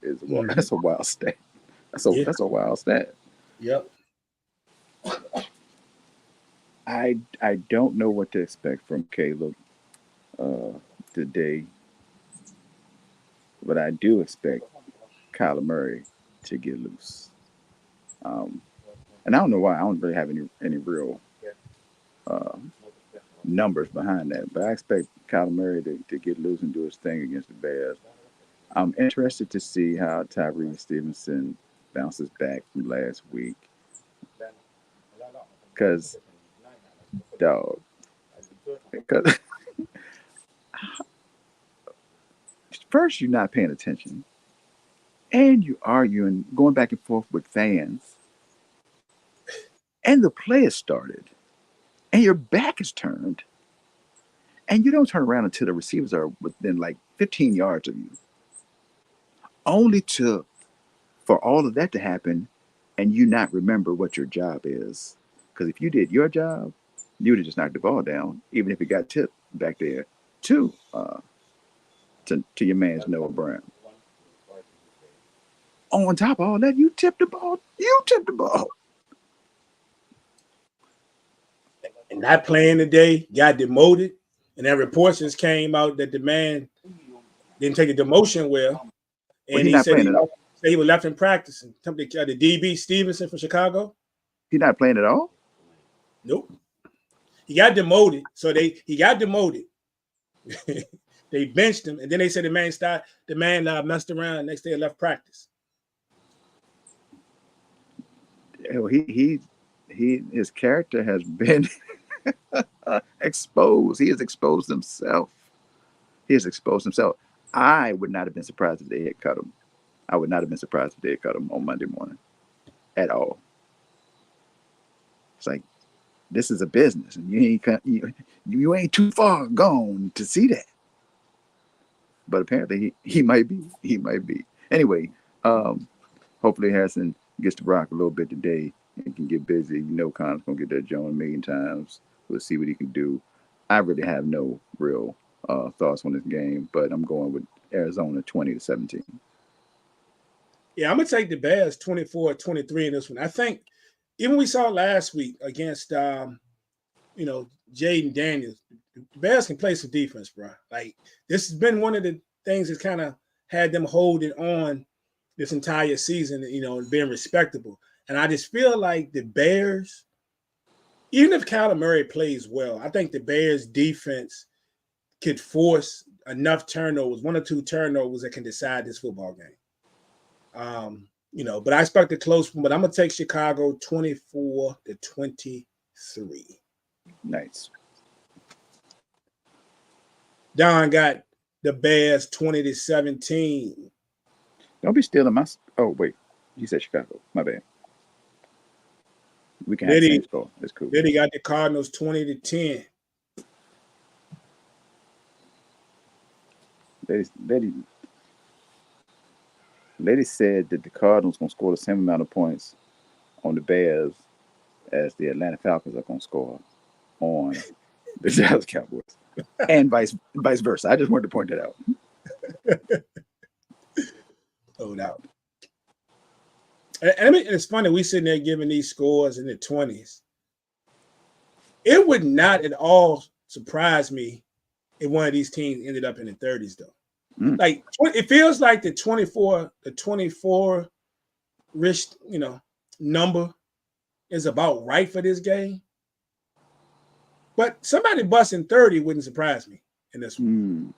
is well, Mm-hmm. that's a wild stat. Yeah. That's a wild stat. Yep. I don't know what to expect from Caleb uh, today, but I do expect Kyler Murray to get loose. Um, and I don't know why. I don't really have any real uh, numbers behind that, but I expect Kyler Murray to get loose and do his thing against the Bears. I'm interested to see how Tyree Stevenson bounces back from last week. Because, dog, because first you're not paying attention, and you're arguing, going back and forth with fans, and the play has started, and your back is turned, and you don't turn around until the receivers are within like 15 yards of you, only to for all of that to happen and you not remember what your job is. Because if you did your job, you would have just knocked the ball down, even if it got tipped back there to to your man's Noah Brown. On top of all that, you tipped the ball. You tipped the ball. And not playing today, got demoted, and then reports just came out that the man didn't take the demotion well, Well, and he's he not said playing at all. he was left in practice. And the DB Stevenson from Chicago, He's not playing at all. nope, he got demoted. So he got demoted. They benched him, and then they said the man messed around. Next day, left practice. Hell, his character has been exposed. He has exposed himself. He has exposed himself. I would not have been surprised if they had cut him. I would not have been surprised if they had cut him on Monday morning at all. It's like, this is a business, and you ain't too far gone to see that. But apparently he might be. He might be. Anyway, hopefully Harrison gets to rock a little bit today and can get busy. You know, Connor's gonna get that joint a million times. We'll see what he can do. I really have no real thoughts on this game, but I'm going with Arizona 20-17. Yeah, I'm gonna take the Bears 24-23 in this one. I think even we saw last week against Jaden Daniels, the Bears can play some defense, bro. Like this has been one of the things that's kind of had them holding on this entire season, and being respectable. And I just feel like the Bears, even if Kyler Murray plays well, I think the Bears defense could force enough turnovers, 1 or 2 turnovers that can decide this football game. But I expect a close one, but I'm gonna take Chicago 24-23. Nice. Don got the Bears 20-17. Don't be stealing my. Oh wait, you said Chicago. My bad. We can have the same score. That's cool. Then he got the Cardinals 20-10. Lady said that the Cardinals gonna score the same amount of points on the Bears as the Atlanta Falcons are gonna score on the Dallas Cowboys, and vice versa. I just wanted to point that out. No doubt. And I mean, it's funny, we sitting there giving these scores in the 20s. It would not at all surprise me if one of these teams ended up in the 30s, though. Like it feels like the 24 rich, number is about right for this game. But somebody busting 30 wouldn't surprise me in this one.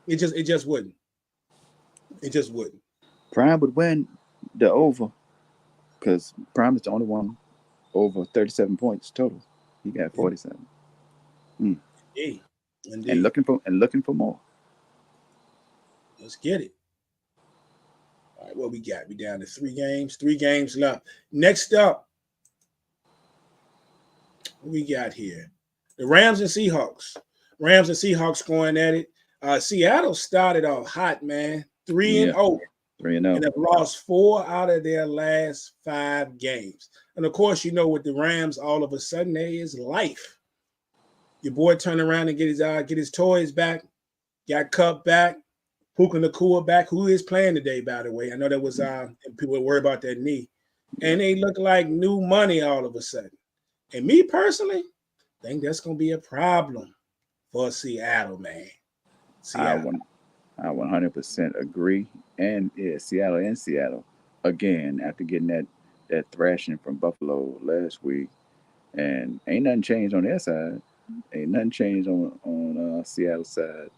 It just wouldn't. It just wouldn't. Prime would win the over because Prime is the only one over 37 points total. He got 47. Indeed. And looking for more. Let's get it. right, what we got? We down to 3 games. 3 games left. Next up, what we got here? The Rams and Seahawks. Rams and Seahawks going at it. Seattle started off hot, man. 3-0. 3-0. And have lost 4 out of their last 5 games. And of course, you know, with the Rams, all of a sudden, there is life. Your boy turned around and get his toys back, got Cup back, Puka Nacua back, who is playing today, by the way. I know there was people were worried about that knee. And they look like new money all of a sudden. And me personally, think that's going to be a problem for Seattle, man. Seattle. I 100% agree. And Seattle again after getting that thrashing from Buffalo last week, and ain't nothing changed on their side. Ain't nothing changed on Seattle's side.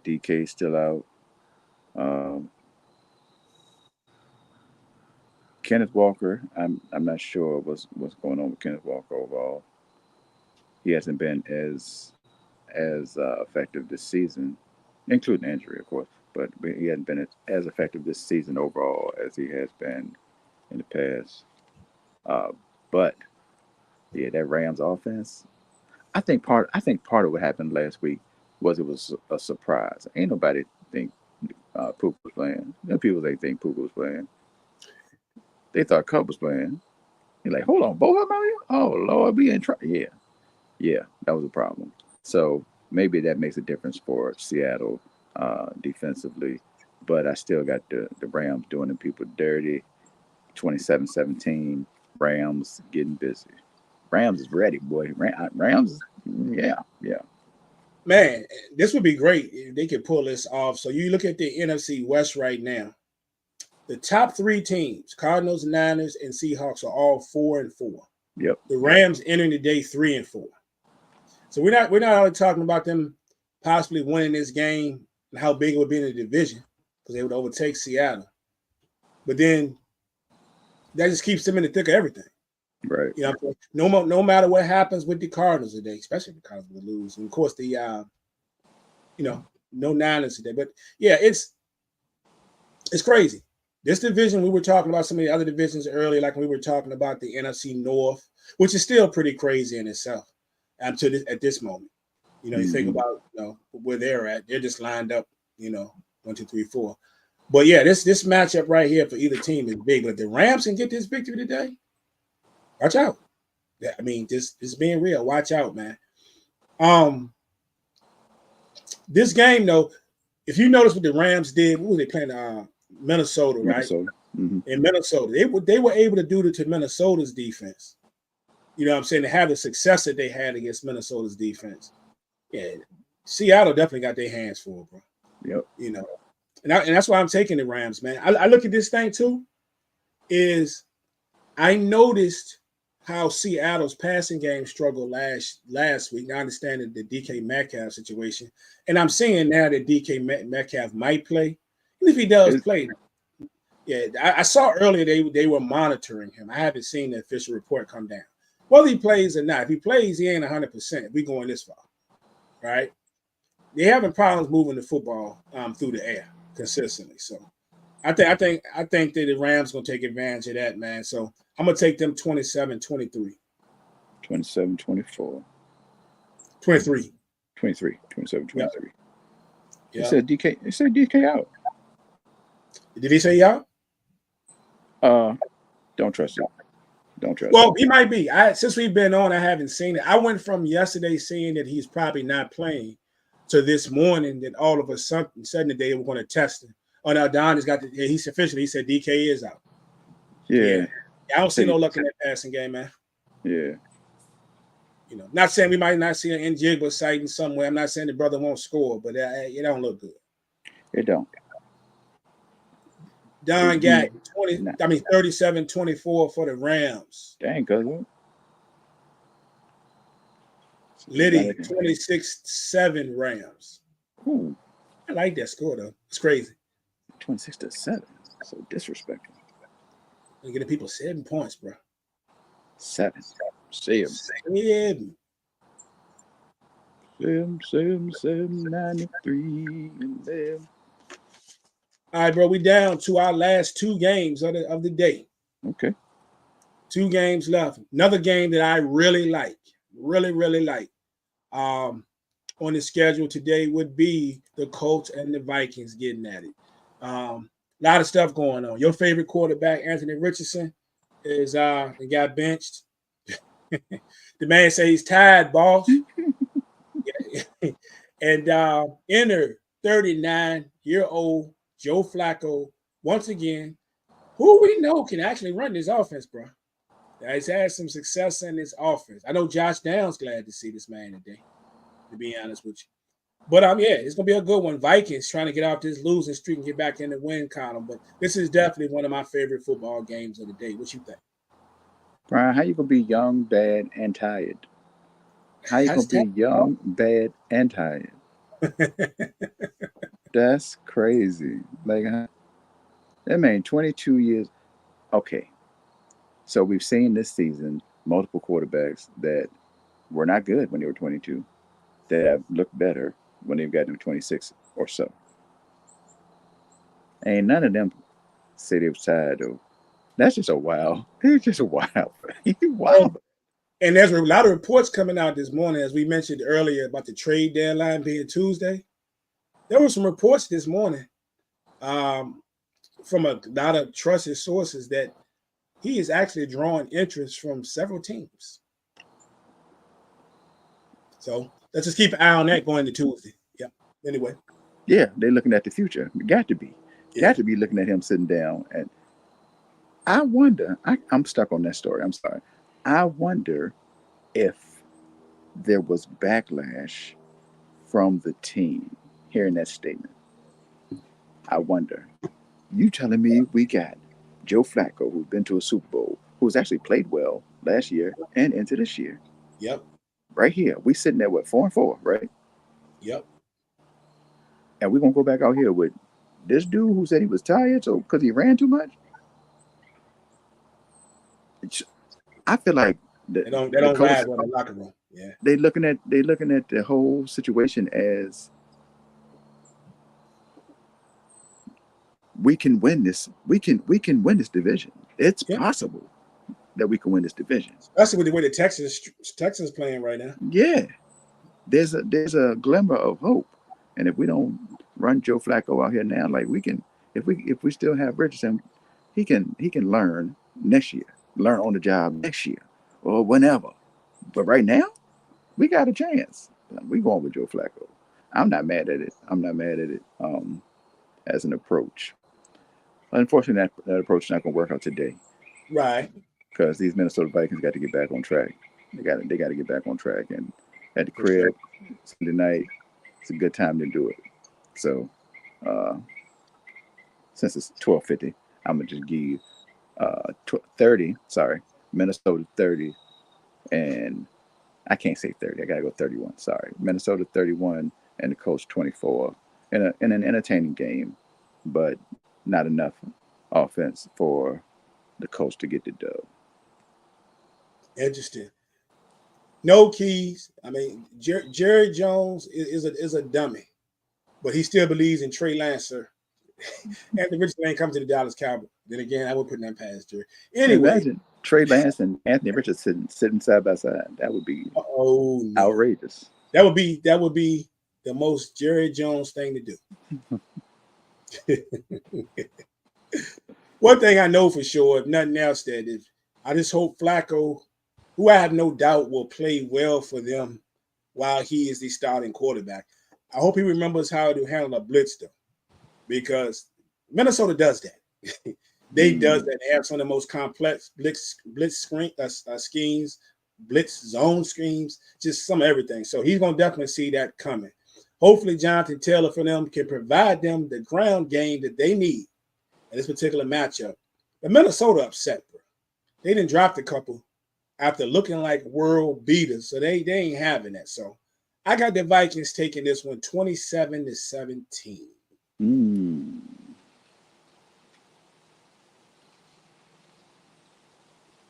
DK still out. Kenneth Walker, I'm not sure what's going on with Kenneth Walker overall. He hasn't been as effective this season, including injury, of course. But he hasn't been as effective this season overall as he has been in the past. But yeah, that Rams offense. I think part of what happened last week was it was a surprise. Ain't nobody think Puka was playing. No people they think Puka was playing. They thought Cup was playing. You're like, hold on, both of them out here? Oh Lord, we in trouble. Yeah, that was a problem. So maybe that makes a difference for Seattle defensively. But I still got the Rams doing the people dirty. 27-17. Rams getting busy. Rams is ready, boy. Rams, yeah. Man, this would be great if they could pull this off. So you look at the NFC West right now. The top 3 teams, Cardinals, Niners, and Seahawks, are all 4-4. Yep. The Rams entering the day 3-4. So we're not only talking about them possibly winning this game and how big it would be in the division because they would overtake Seattle. But then that just keeps them in the thick of everything. Right. You know, no matter what happens with the Cardinals today, especially if the Cardinals will lose. And of course, no Niners today. But yeah, it's crazy. This division, we were talking about some of the other divisions earlier, like we were talking about the NFC North, which is still pretty crazy in itself at this moment. You think about where they're at. They're just lined up, 1, 2, 3, 4. But yeah, this matchup right here for either team is big. But if the Rams can get this victory today, watch out. I mean, this being real. Watch out, man. This game, though, if you notice what the Rams did, what were they playing? Minnesota, right? Minnesota. Mm-hmm. In Minnesota, they were able to do it to Minnesota's defense. You know what I'm saying? To have the success that they had against Minnesota's defense. Yeah, Seattle definitely got their hands full, bro. Yep. And that's why I'm taking the Rams, man. I look at this thing too. Is I noticed how Seattle's passing game struggled last week. Now, I understand the DK Metcalf situation, and I'm seeing now that DK Metcalf might play. And if he does play, yeah, I saw earlier they were monitoring him. I haven't seen the official report come down. Whether he plays or not, if he plays, he ain't 100%. We going this far, right? They're having problems moving the football through the air consistently. So I think that the Rams gonna take advantage of that, man. So I'm gonna take them 27-23. 27-24. 23. 23. 27-23. Yep. It said DK out. Did he say y'all? Don't trust it. Don't trust Well, it. he might be. Since we've been on, I haven't seen it. I went from yesterday seeing that he's probably not playing to this morning that all of a sudden they were going to test him. Oh, now Don has got he's officially. He said DK is out. Yeah. I don't see no luck in that passing game, man. Yeah. Not saying we might not see an Njigba sighting somewhere. I'm not saying the brother won't score, but it don't look good. It don't. Don got 37-24 for the Rams. Dang, cousin. Liddy, 26-7 Rams. Ooh. I like that score, though. It's crazy. 26-7. So disrespectful. You're getting people 7 points, bro. 7. See him. 7. 7, 93. All right, bro. We down to our last two games of the day. Okay. 2 games left. Another game that I really like, really like, on the schedule today would be the Colts and the Vikings getting at it. A lot of stuff going on. Your favorite quarterback, Anthony Richardson, is he got benched. The man say he's tired, boss. And enter 39-year-old Joe Flacco once again, who we know can actually run this offense, bro. He's had some success in this offense. I know Josh Downs glad to see this man today, to be honest with you. But yeah, it's gonna be a good one. Vikings trying to get off this losing streak and get back in the win column. But this is definitely one of my favorite football games of the day. What you think? Brian, how you gonna be young, bad, and tired? How you gonna That's be that. young, bad, and tired? That's crazy. Like, that man, 22 years. Okay, so we've seen this season multiple quarterbacks that were not good when they were 22 that have looked better when they've gotten to 26 or so. Ain't none of them say they was tired though. That's just a wild. It's just a wild. Wow. And there's a lot of reports coming out this morning, as we mentioned earlier, about the trade deadline being Tuesday. There were some reports this morning um, from a lot of trusted sources that he is actually drawing interest from several teams. So let's just keep an eye on that going to Tuesday. Yeah. Anyway. Yeah, they're looking at the future. Got to be. Yeah. Got to be looking at him sitting down. And I wonder, I'm stuck on that story. I'm sorry. I wonder if there was backlash from the team hearing that statement. I wonder. You telling me we got Joe Flacco, who's been to a Super Bowl, who's actually played well last year and into this year. Yep. Right here. We sitting there with 4-4, right? Yep. And we're gonna go back out here with this dude who said he was tired, so because he ran too much. I feel like They don't the coach ride well in the locker room. Yeah. they looking at the whole situation as we can win this. We can win this division. It's Yeah. possible that we can win this division. Especially with the way the Texans playing right now. Yeah, there's a glimmer of hope, and if we don't run Joe Flacco out here now, like we can, if we still have Richardson, he can learn next year, learn on the job next year or whenever. But right now, we got a chance. We going with Joe Flacco. I'm not mad at it. I'm not mad at it. As an approach. Unfortunately, that approach is not going to work out today Right. because these Minnesota Vikings got to get back on track. They got to get back on track, and at the For sure. crib Sunday night, it's a good time to do it. So, uh, since it's 12:50, I'm gonna just give 30. Sorry, Minnesota 30, and I can't say 30. I gotta go 31. Sorry, Minnesota 31 and the Colts 24 in an entertaining game, but not enough offense for the Colts to get the dub. Interesting. No keys. I mean, Jerry Jones is a dummy, but he still believes in Trey Lance. Anthony Richardson ain't come to the Dallas Cowboys. Then again, I would put that past Jerry. Anyway. Imagine Trey Lance and Anthony Richardson sitting side by side. That would be Oh no. outrageous. That would be the most Jerry Jones thing to do. One thing I know for sure, if nothing else, that is, I just hope Flacco, who I have no doubt will play well for them while he is the starting quarterback. I hope he remembers how to handle a blitz, though, because Minnesota does that. They does that. They have some of the most complex blitz schemes, blitz zone schemes, just some of everything. So he's going to definitely see that coming. Hopefully, Jonathan Taylor for them can provide them the ground game that they need in this particular matchup. But Minnesota upset, bro. They didn't drop a couple after looking like world beaters, so they ain't having that. So I got the Vikings taking this one 27-17. Mm.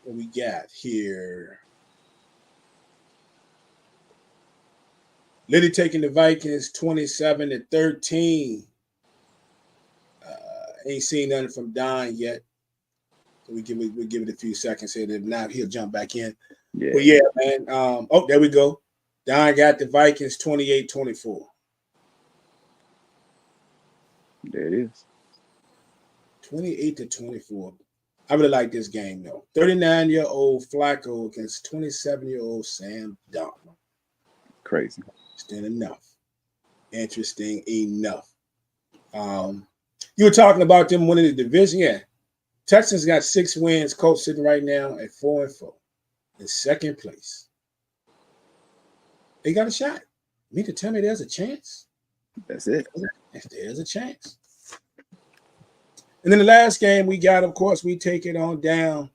What we got here? Liddy taking the Vikings 27-13. Ain't seen nothing from Don yet. So we give it a few seconds here. If not, he'll jump back in. Yeah. But yeah, man. There we go. Don got the Vikings 28-24. There it is. 28-24. I really like this game though. 39-year-old Flacco against 27-year-old Sam Darnold. Crazy. Interesting enough. You were talking about them winning the division. Yeah. Texans got 6 wins. Colts sitting right now at 4-4 in second place. They got a shot. You mean to tell me there's a chance? That's it. If there's a chance. And then the last game we got, of course, we take it on down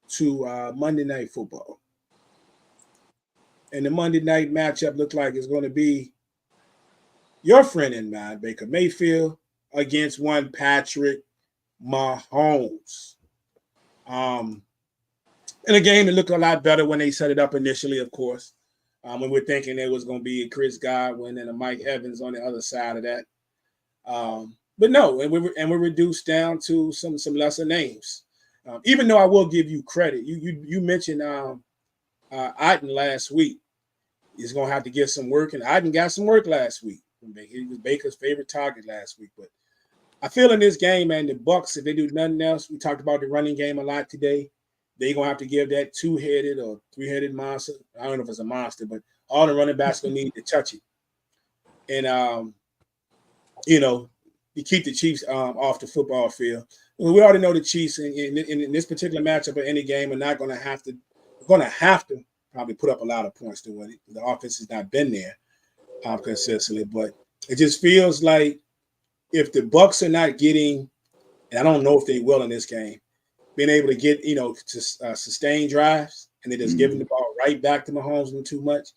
to Monday Night Football. And the Monday night matchup looked like it's going to be your friend and mine, Baker Mayfield, against one Patrick Mahomes. In a game that looked a lot better when they set it up initially, of course. When we're thinking there was going to be a Chris Godwin and a Mike Evans on the other side of that. But no, and we're reduced down to some lesser names. Even though I will give you credit, you mentioned Otten last week. He's going to have to get some work, and Otten got some work last week. He was Baker's favorite target last week. But I feel in this game, man, the Bucs, if they do nothing else, we talked about the running game a lot today. They're going to have to give that 2-headed or 3-headed monster. I don't know if it's a monster, but all the running backs going to need to touch it. And, you keep the Chiefs off the football field. We already know the Chiefs in this particular matchup or any game are not going to have to probably put up a lot of points to win it. The offense has not been there consistently, but it just feels like if the Bucs are not getting, and I don't know if they will in this game, being able to get to sustain drives and they're just giving the ball right back to Mahomes and too much,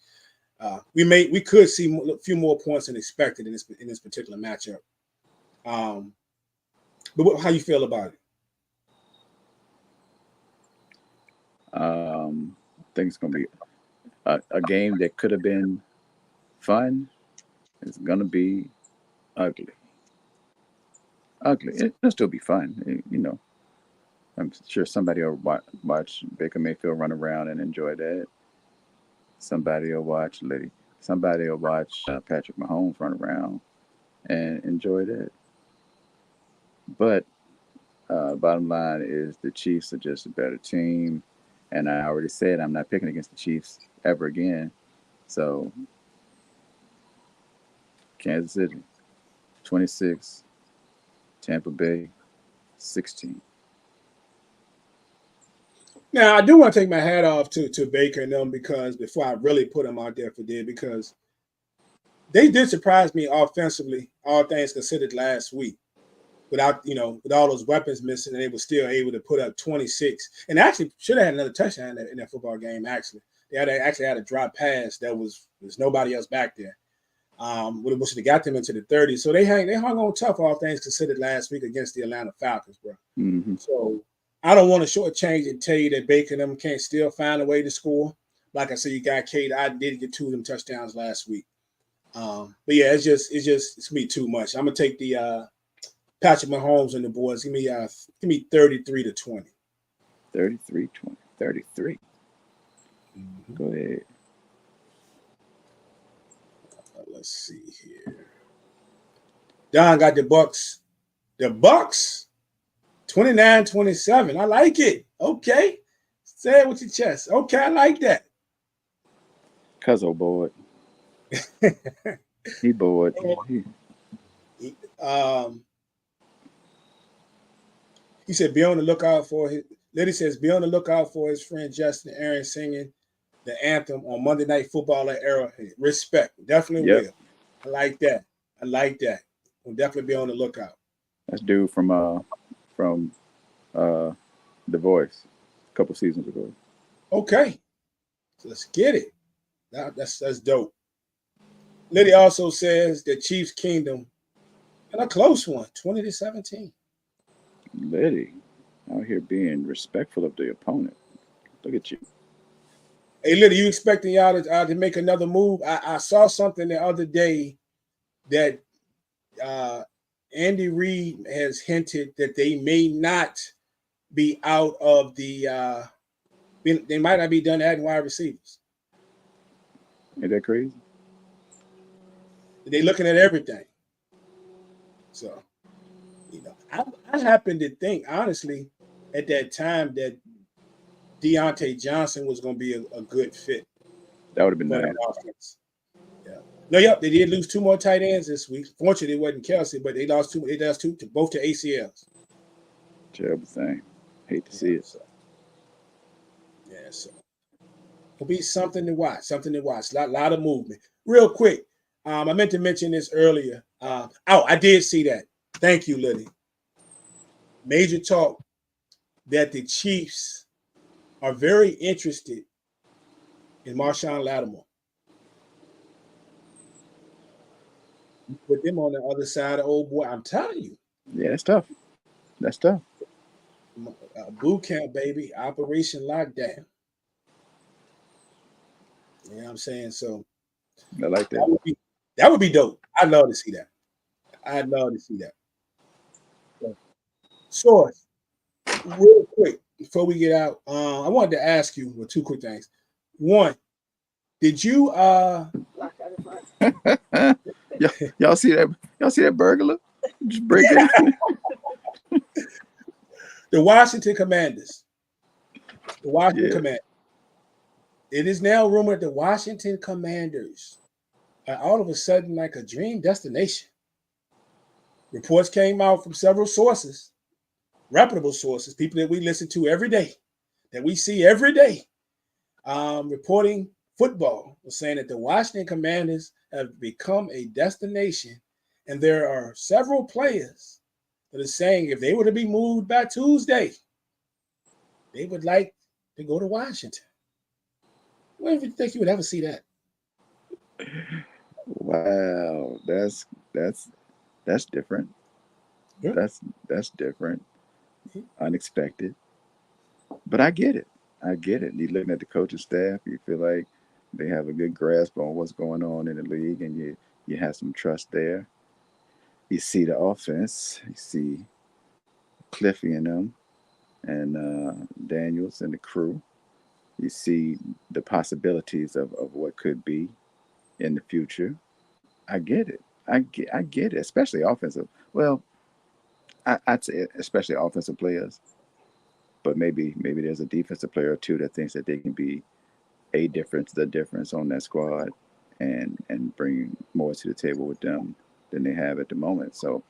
we could see a few more points than expected in this particular matchup. But how you feel about it? I think it's going to be a game that could have been fun. It's going to be ugly. It'll still be fun. I'm sure somebody will watch Baker Mayfield run around and enjoy that. Somebody will watch Patrick Mahomes run around and enjoy that. But bottom line is the Chiefs are just a better team. And I already said I'm not picking against the Chiefs ever again. So Kansas City, 26. Tampa Bay, 16. Now, I do want to take my hat off to Baker and them because before I really put them out there for dead, because they did surprise me offensively, all things considered, last week. With all those weapons missing, and they were still able to put up 26. And actually should have had another touchdown in that football game, actually. They actually had a drop pass that there's nobody else back there. Which should have got them into the 30s. So they hung on tough, all things considered, last week against the Atlanta Falcons, bro. Mm-hmm. So I don't want to shortchange and tell you that Baker and them can't still find a way to score. Like I said, you got Kate. I did get 2 of them touchdowns last week. But yeah, it's me too much. I'm gonna take the Patrick Mahomes and the boys. Give me 33-20. 33-20. 33. Mm-hmm. Go ahead. Let's see here. Don got the Bucs. The Bucs, 29-27. I like it. Okay. Say it with your chest. Okay, I like that. Cuzzo bored. He bored. He said, be on the lookout for his. Liddy says, be on the lookout for his friend Justin Aaron singing the anthem on Monday Night Football at Arrowhead. Respect. Definitely will. I like that. We'll definitely be on the lookout. That's dude from The Voice a couple seasons ago. Okay. So let's get it. That's dope. Liddy also says the Chiefs Kingdom and a close one, 20-17. Liddy out here being respectful of the opponent. Look at you. Hey, Liddy, you expecting y'all to make another move? I saw something the other day that Andy Reid has hinted that they may not be out of the they might not be done adding wide receivers. Ain't that crazy? They're looking at everything. So, I happen to think, honestly, at that time that Deontay Johnson was going to be a good fit That would have been for nice. that offense. Yeah. No, yep, they did lose 2 more tight ends this week. Fortunately, it wasn't Kelsey, but they lost two. They lost two to both to ACLs. Terrible thing. Hate to see Yeah, it. so it'll be something to watch. Something to watch. Lot of movement. Real quick, I meant to mention this earlier. I did see that. Thank you, Liddy. Major talk that the Chiefs are very interested in Marshawn Lattimore. Put them on the other side of old boy. I'm telling you. Yeah, that's tough. That's tough. Boot camp, baby. Operation Lockdown. You know what I'm saying? So I like that. that would be dope. I'd love to see that. I'd love to see that. So, Source, real quick, before we get out, I wanted to ask you two quick things. One, did you y'all see that? Y'all see that burglar? Just break it. the Washington Commanders? The Washington Yeah. Commanders. It is now rumored the Washington Commanders are all of a sudden like a dream destination. Reports came out from several sources, reputable sources, people that we listen to every day, that we see every day, reporting football, was saying that the Washington Commanders have become a destination, and there are several players that are saying if they were to be moved by Tuesday, they would like to go to Washington. When do you think you would ever see that? Wow, that's different. Yeah. That's different. Unexpected. But I get it. I get it. You looking at the coaching staff, you feel like they have a good grasp on what's going on in the league, and you have some trust there. You see the offense. You see Cliffy and them, and Daniels and the crew. You see the possibilities of what could be in the future. I get it. I get it, especially offensive. Well, I'd say especially offensive players, but maybe there's a defensive player or two that thinks that they can be the difference on that squad, and bring more to the table with them than they have at the moment. So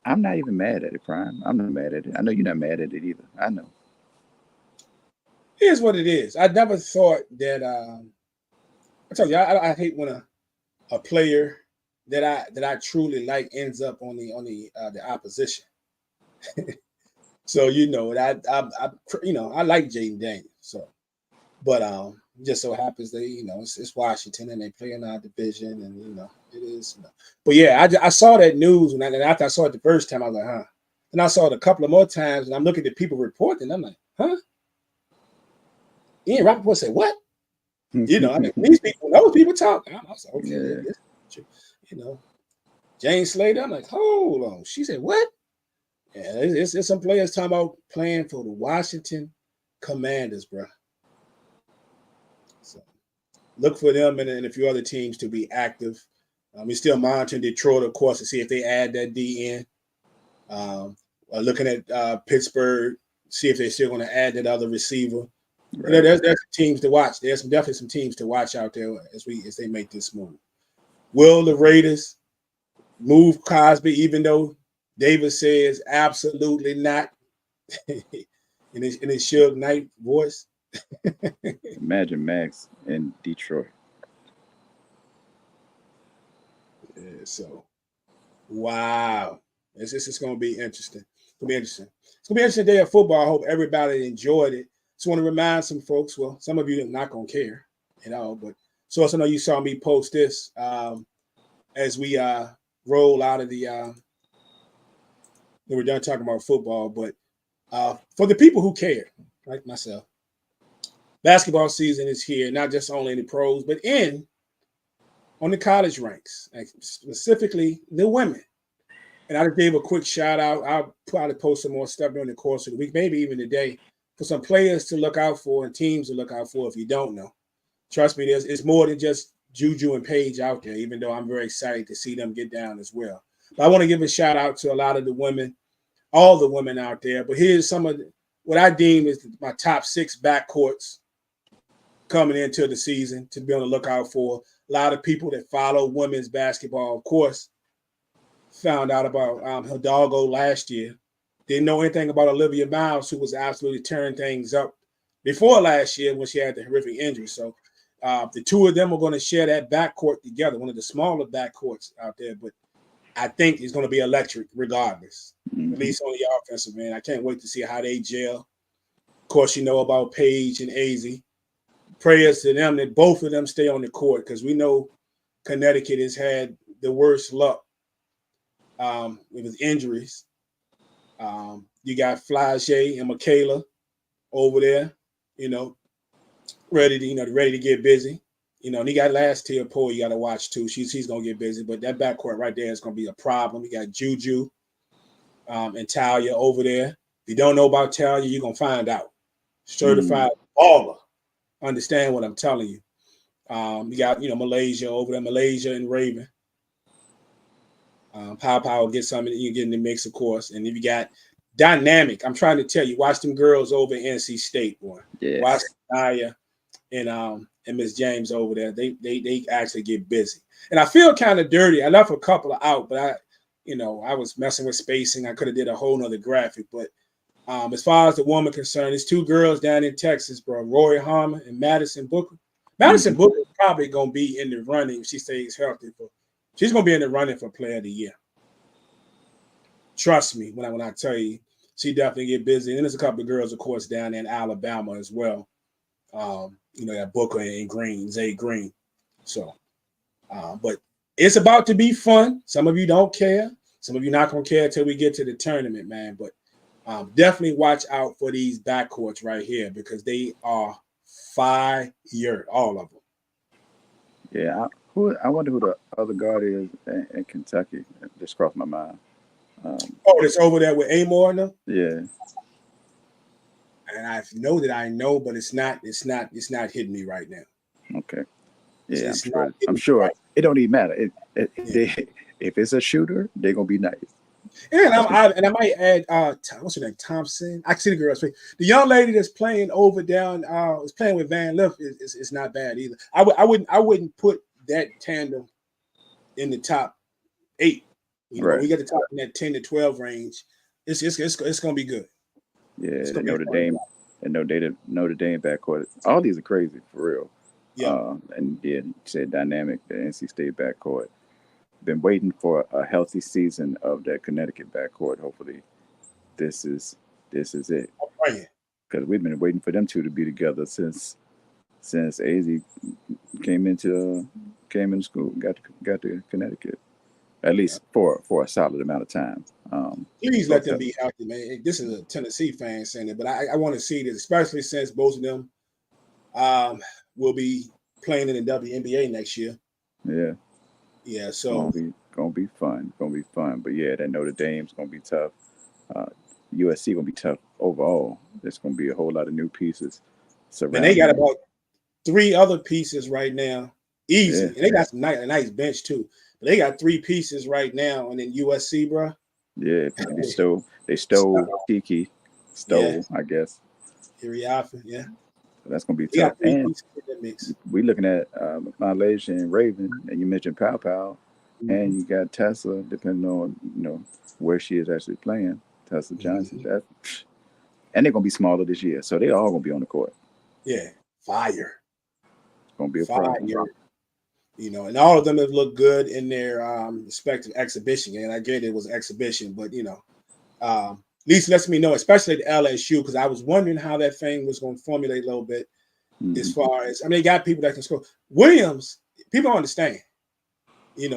I'm not even mad at it, Prime. I'm not mad at it. I know you're not mad at it either. I know. Here's what it is. I never thought that. I tell you, I hate when a player that I truly like ends up on the opposition. So I like Jaden Daniels. So, but just so happens they it's Washington and they play in our division, and it is. But yeah, I saw that news, and after I saw it the first time I was like, huh. And I saw it a couple of more times, and I'm looking at people reporting. I'm like, huh? Ian Rappaport said what? I mean, those people talk. I was like, okay, Yeah. Jane Slater. I'm like, hold on. She said what? Yeah, it's some players talking about playing for the Washington Commanders, bro. So look for them and a few other teams to be active. We're still monitoring Detroit, of course, to see if they add that D in. Looking at Pittsburgh, see if they're still going to add that other receiver. Right. There's teams to watch. There's definitely some teams to watch out there as they make this move. Will the Raiders move Cosby, even though Davis says absolutely not in his Suge Knight voice? Imagine Max in Detroit. Yeah, so, wow. This is going to be interesting. It's going to be interesting. It's going to be an interesting day of football. I hope everybody enjoyed it. Just want to remind some folks, well, some of you are not going to care, but so also know you saw me post this as we roll out of we're done talking about football, but for the people who care, like myself, basketball season is here, not just only in the pros, but on the college ranks, like specifically the women. And I just gave a quick shout out. I'll probably post some more stuff during the course of the week, maybe even today, for some players to look out for and teams to look out for if you don't know. Trust me, it's more than just Juju and Paige out there, even though I'm very excited to see them get down as well. But I want to give a shout out to a lot of the women, all the women out there. But here's some of what I deem is my top 6 backcourts coming into the season to be on the lookout for. A lot of people that follow women's basketball, of course, found out about Hidalgo last year. Didn't know anything about Olivia Miles, who was absolutely tearing things up before last year when she had the horrific injury. So the two of them are going to share that backcourt together, one of the smaller backcourts out there. But I think it's going to be electric regardless, at least on the offensive end. I can't wait to see how they gel. Of course, you know about Paige and AZ. Prayers to them that both of them stay on the court because we know Connecticut has had the worst luck with injuries. You got Flage and Michaela over there, ready to get busy. And you got last tier Poe you got to watch too. She's gonna get busy, but that backcourt right there is gonna be a problem. You got Juju and Talia over there. If you don't know about Talia, you're gonna find out. Certified baller. Understand what I'm telling you. You got Malaysia over there, Malaysia and Raven. Pow will get something you get in the mix, of course. And if you got Dynamic, I'm trying to tell you, watch them girls over at NC State, boy. Yeah. Watch Naya and Miss James over there. They actually get busy. And I feel kind of dirty. I left a couple of out, but I was messing with spacing. I could have did a whole nother graphic. But as far as the woman concerned, it's 2 girls down in Texas, bro. Rory Harmon and Madison Booker. Madison Booker is probably going to be in the running if she stays healthy. She's going to be in the running for Player of the Year. Trust me when I tell you, she definitely get busy. And there's a couple of girls, of course, down in Alabama as well. That Booker and Green, Zay Green. So, but it's about to be fun. Some of you don't care. Some of you not going to care until we get to the tournament, man. But definitely watch out for these backcourts right here because they are fire, all of them. Yeah, I wonder who the other guard is in Kentucky. It just crossed my mind. It's over there with Amor now? Yeah. And I know that I know, but it's not hitting me right now. Okay. Yeah, I'm sure. Right. It don't even matter. If it's a shooter, they're gonna be nice. And I might add what's her name? Thompson. I see the girl's face. The young lady that's playing over down is playing with Van Lift is not bad either. I wouldn't put that tandem in the top 8. Right. We got the top in that 10 to 12 range. It's gonna be good. Yeah, Notre Dame backcourt. All these are crazy for real. Yeah. And yeah, you said Dynamic, the NC State backcourt. Been waiting for a healthy season of that Connecticut backcourt. Hopefully, this is it. Because we've been waiting for them two to be together since AZ came into school, got to Connecticut. At least for a solid amount of time. Please let them be healthy, man. This is a Tennessee fan saying it, but I want to see this, especially since both of them will be playing in the WNBA next year. Yeah. Yeah, so gonna be fun. But yeah, that Notre Dame's gonna be tough. USC gonna be tough overall. There's gonna be a whole lot of new pieces. And they got about 3 other pieces right now. Easy. Yeah. And they got a nice bench too. But they got 3 pieces right now, and then USC, bro. Yeah, they stole Kiki. I guess. Iriafa, yeah. So that's gonna be tough. And we looking at Malaysia and Raven, and you mentioned Pow, and you got Tessa, depending on where she is actually playing. Tessa Johnson, and they're gonna be smaller this year, so they all gonna be on the court. Yeah, fire. It's gonna be a problem. And all of them have looked good in their respective exhibition. And I get it was exhibition, but at least lets me know, especially at LSU, because I was wondering how that thing was going to formulate a little bit. As far as they got people that can score. Williams, people don't understand.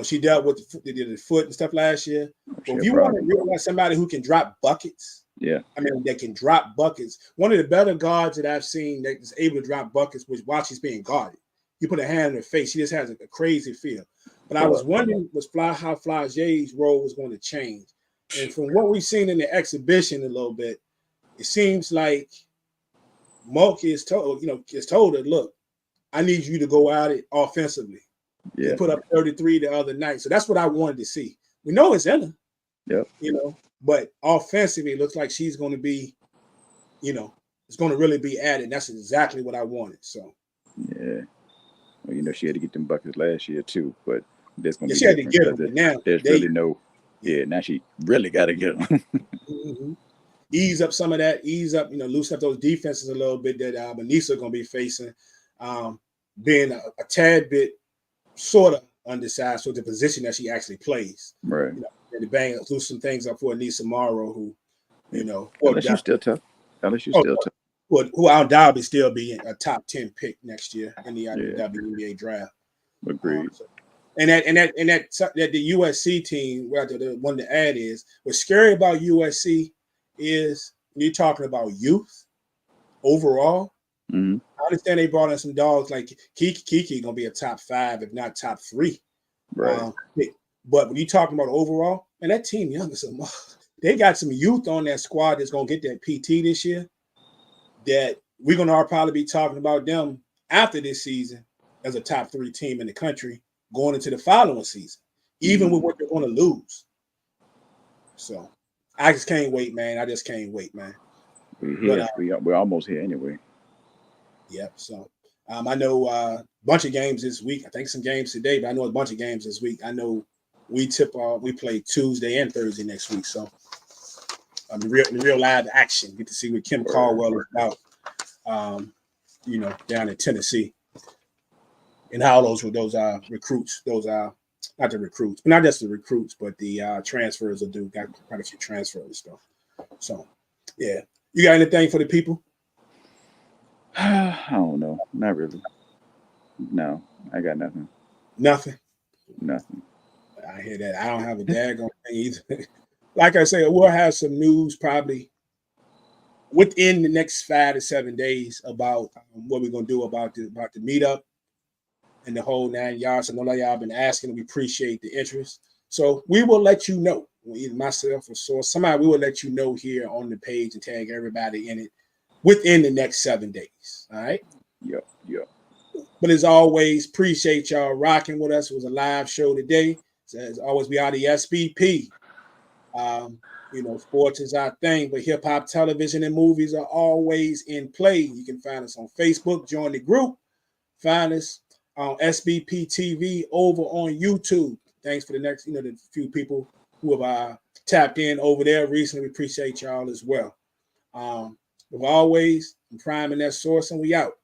She dealt with the foot and stuff last year. But if you want to realize somebody who can drop buckets, they can drop buckets. One of the better guards that I've seen that is able to drop buckets was while she's being guarded. You put a hand in her face, she just has a crazy feel. But I was wondering how Flage's role was going to change. And from what we've seen in the exhibition a little bit, it seems like Mulkey is told her, look, I need you to go at it offensively. Yeah. He put up 33 the other night. So that's what I wanted to see. We know it's in her. Yep. But offensively, it looks like she's going to be, it's going to really be added. That's exactly what I wanted. So yeah. Well, she had to get them buckets last year too, but that's going to be she had to different get them. Now there's really no. Yeah, now she really got to get them. Mm-hmm. Ease up some of that. Ease up, loosen up those defenses a little bit that Manisa going to be facing. Being a tad bit sort of undersized for the position that she actually plays. Right. And to lose some things up for Anissa Morrow, who, LSU's still tough. LSU's still tough. Who undoubtedly still be a top 10 pick next year in the WNBA draft. Agreed. And that the USC team, the one to add is what's scary about USC is when you're talking about youth overall. Mm-hmm. I understand they brought in some dogs like Kiki gonna be a top 5, if not top 3. Right. But when you're talking about overall, and that team young as they got some youth on that squad that's gonna get that PT this year. That we're gonna probably be talking about them after this season as a top 3 team in the country going into the following season, even with what they're going to lose. So I just can't wait, man. I just can't wait, man. We're here. We're almost here anyway. Yep. So I know a bunch of games this week. I think some games today, but I know a bunch of games this week. I know we play Tuesday and Thursday next week. So the real live action. Get to see what Kim Caldwell is about, down in Tennessee. And how those recruits, not the recruits, but not just the recruits, but the transfers will do. Got quite a few transfers and stuff. So, yeah. You got anything for the people? I don't know. Not really. No, I got nothing. Nothing? Nothing. I hear that. I don't have a daggone thing either. Like I say, we'll have some news probably within the next 5 to 7 days about what we're going to do about the meetup. And the whole 9 yards. I know y'all been asking. We appreciate the interest. So we will let you know, either myself or somebody, we will let you know here on the page and tag everybody in it within the next 7 days. All right? Yep. But as always, appreciate y'all rocking with us. It was a live show today. So as always, we are the SBP. Sports is our thing, but hip-hop, television, and movies are always in play. You can find us on Facebook. Join the group. Find us on SBP TV over on YouTube. Thanks for the few people who have tapped in over there recently. We appreciate y'all as well. As always, I'm priming that source, and we out.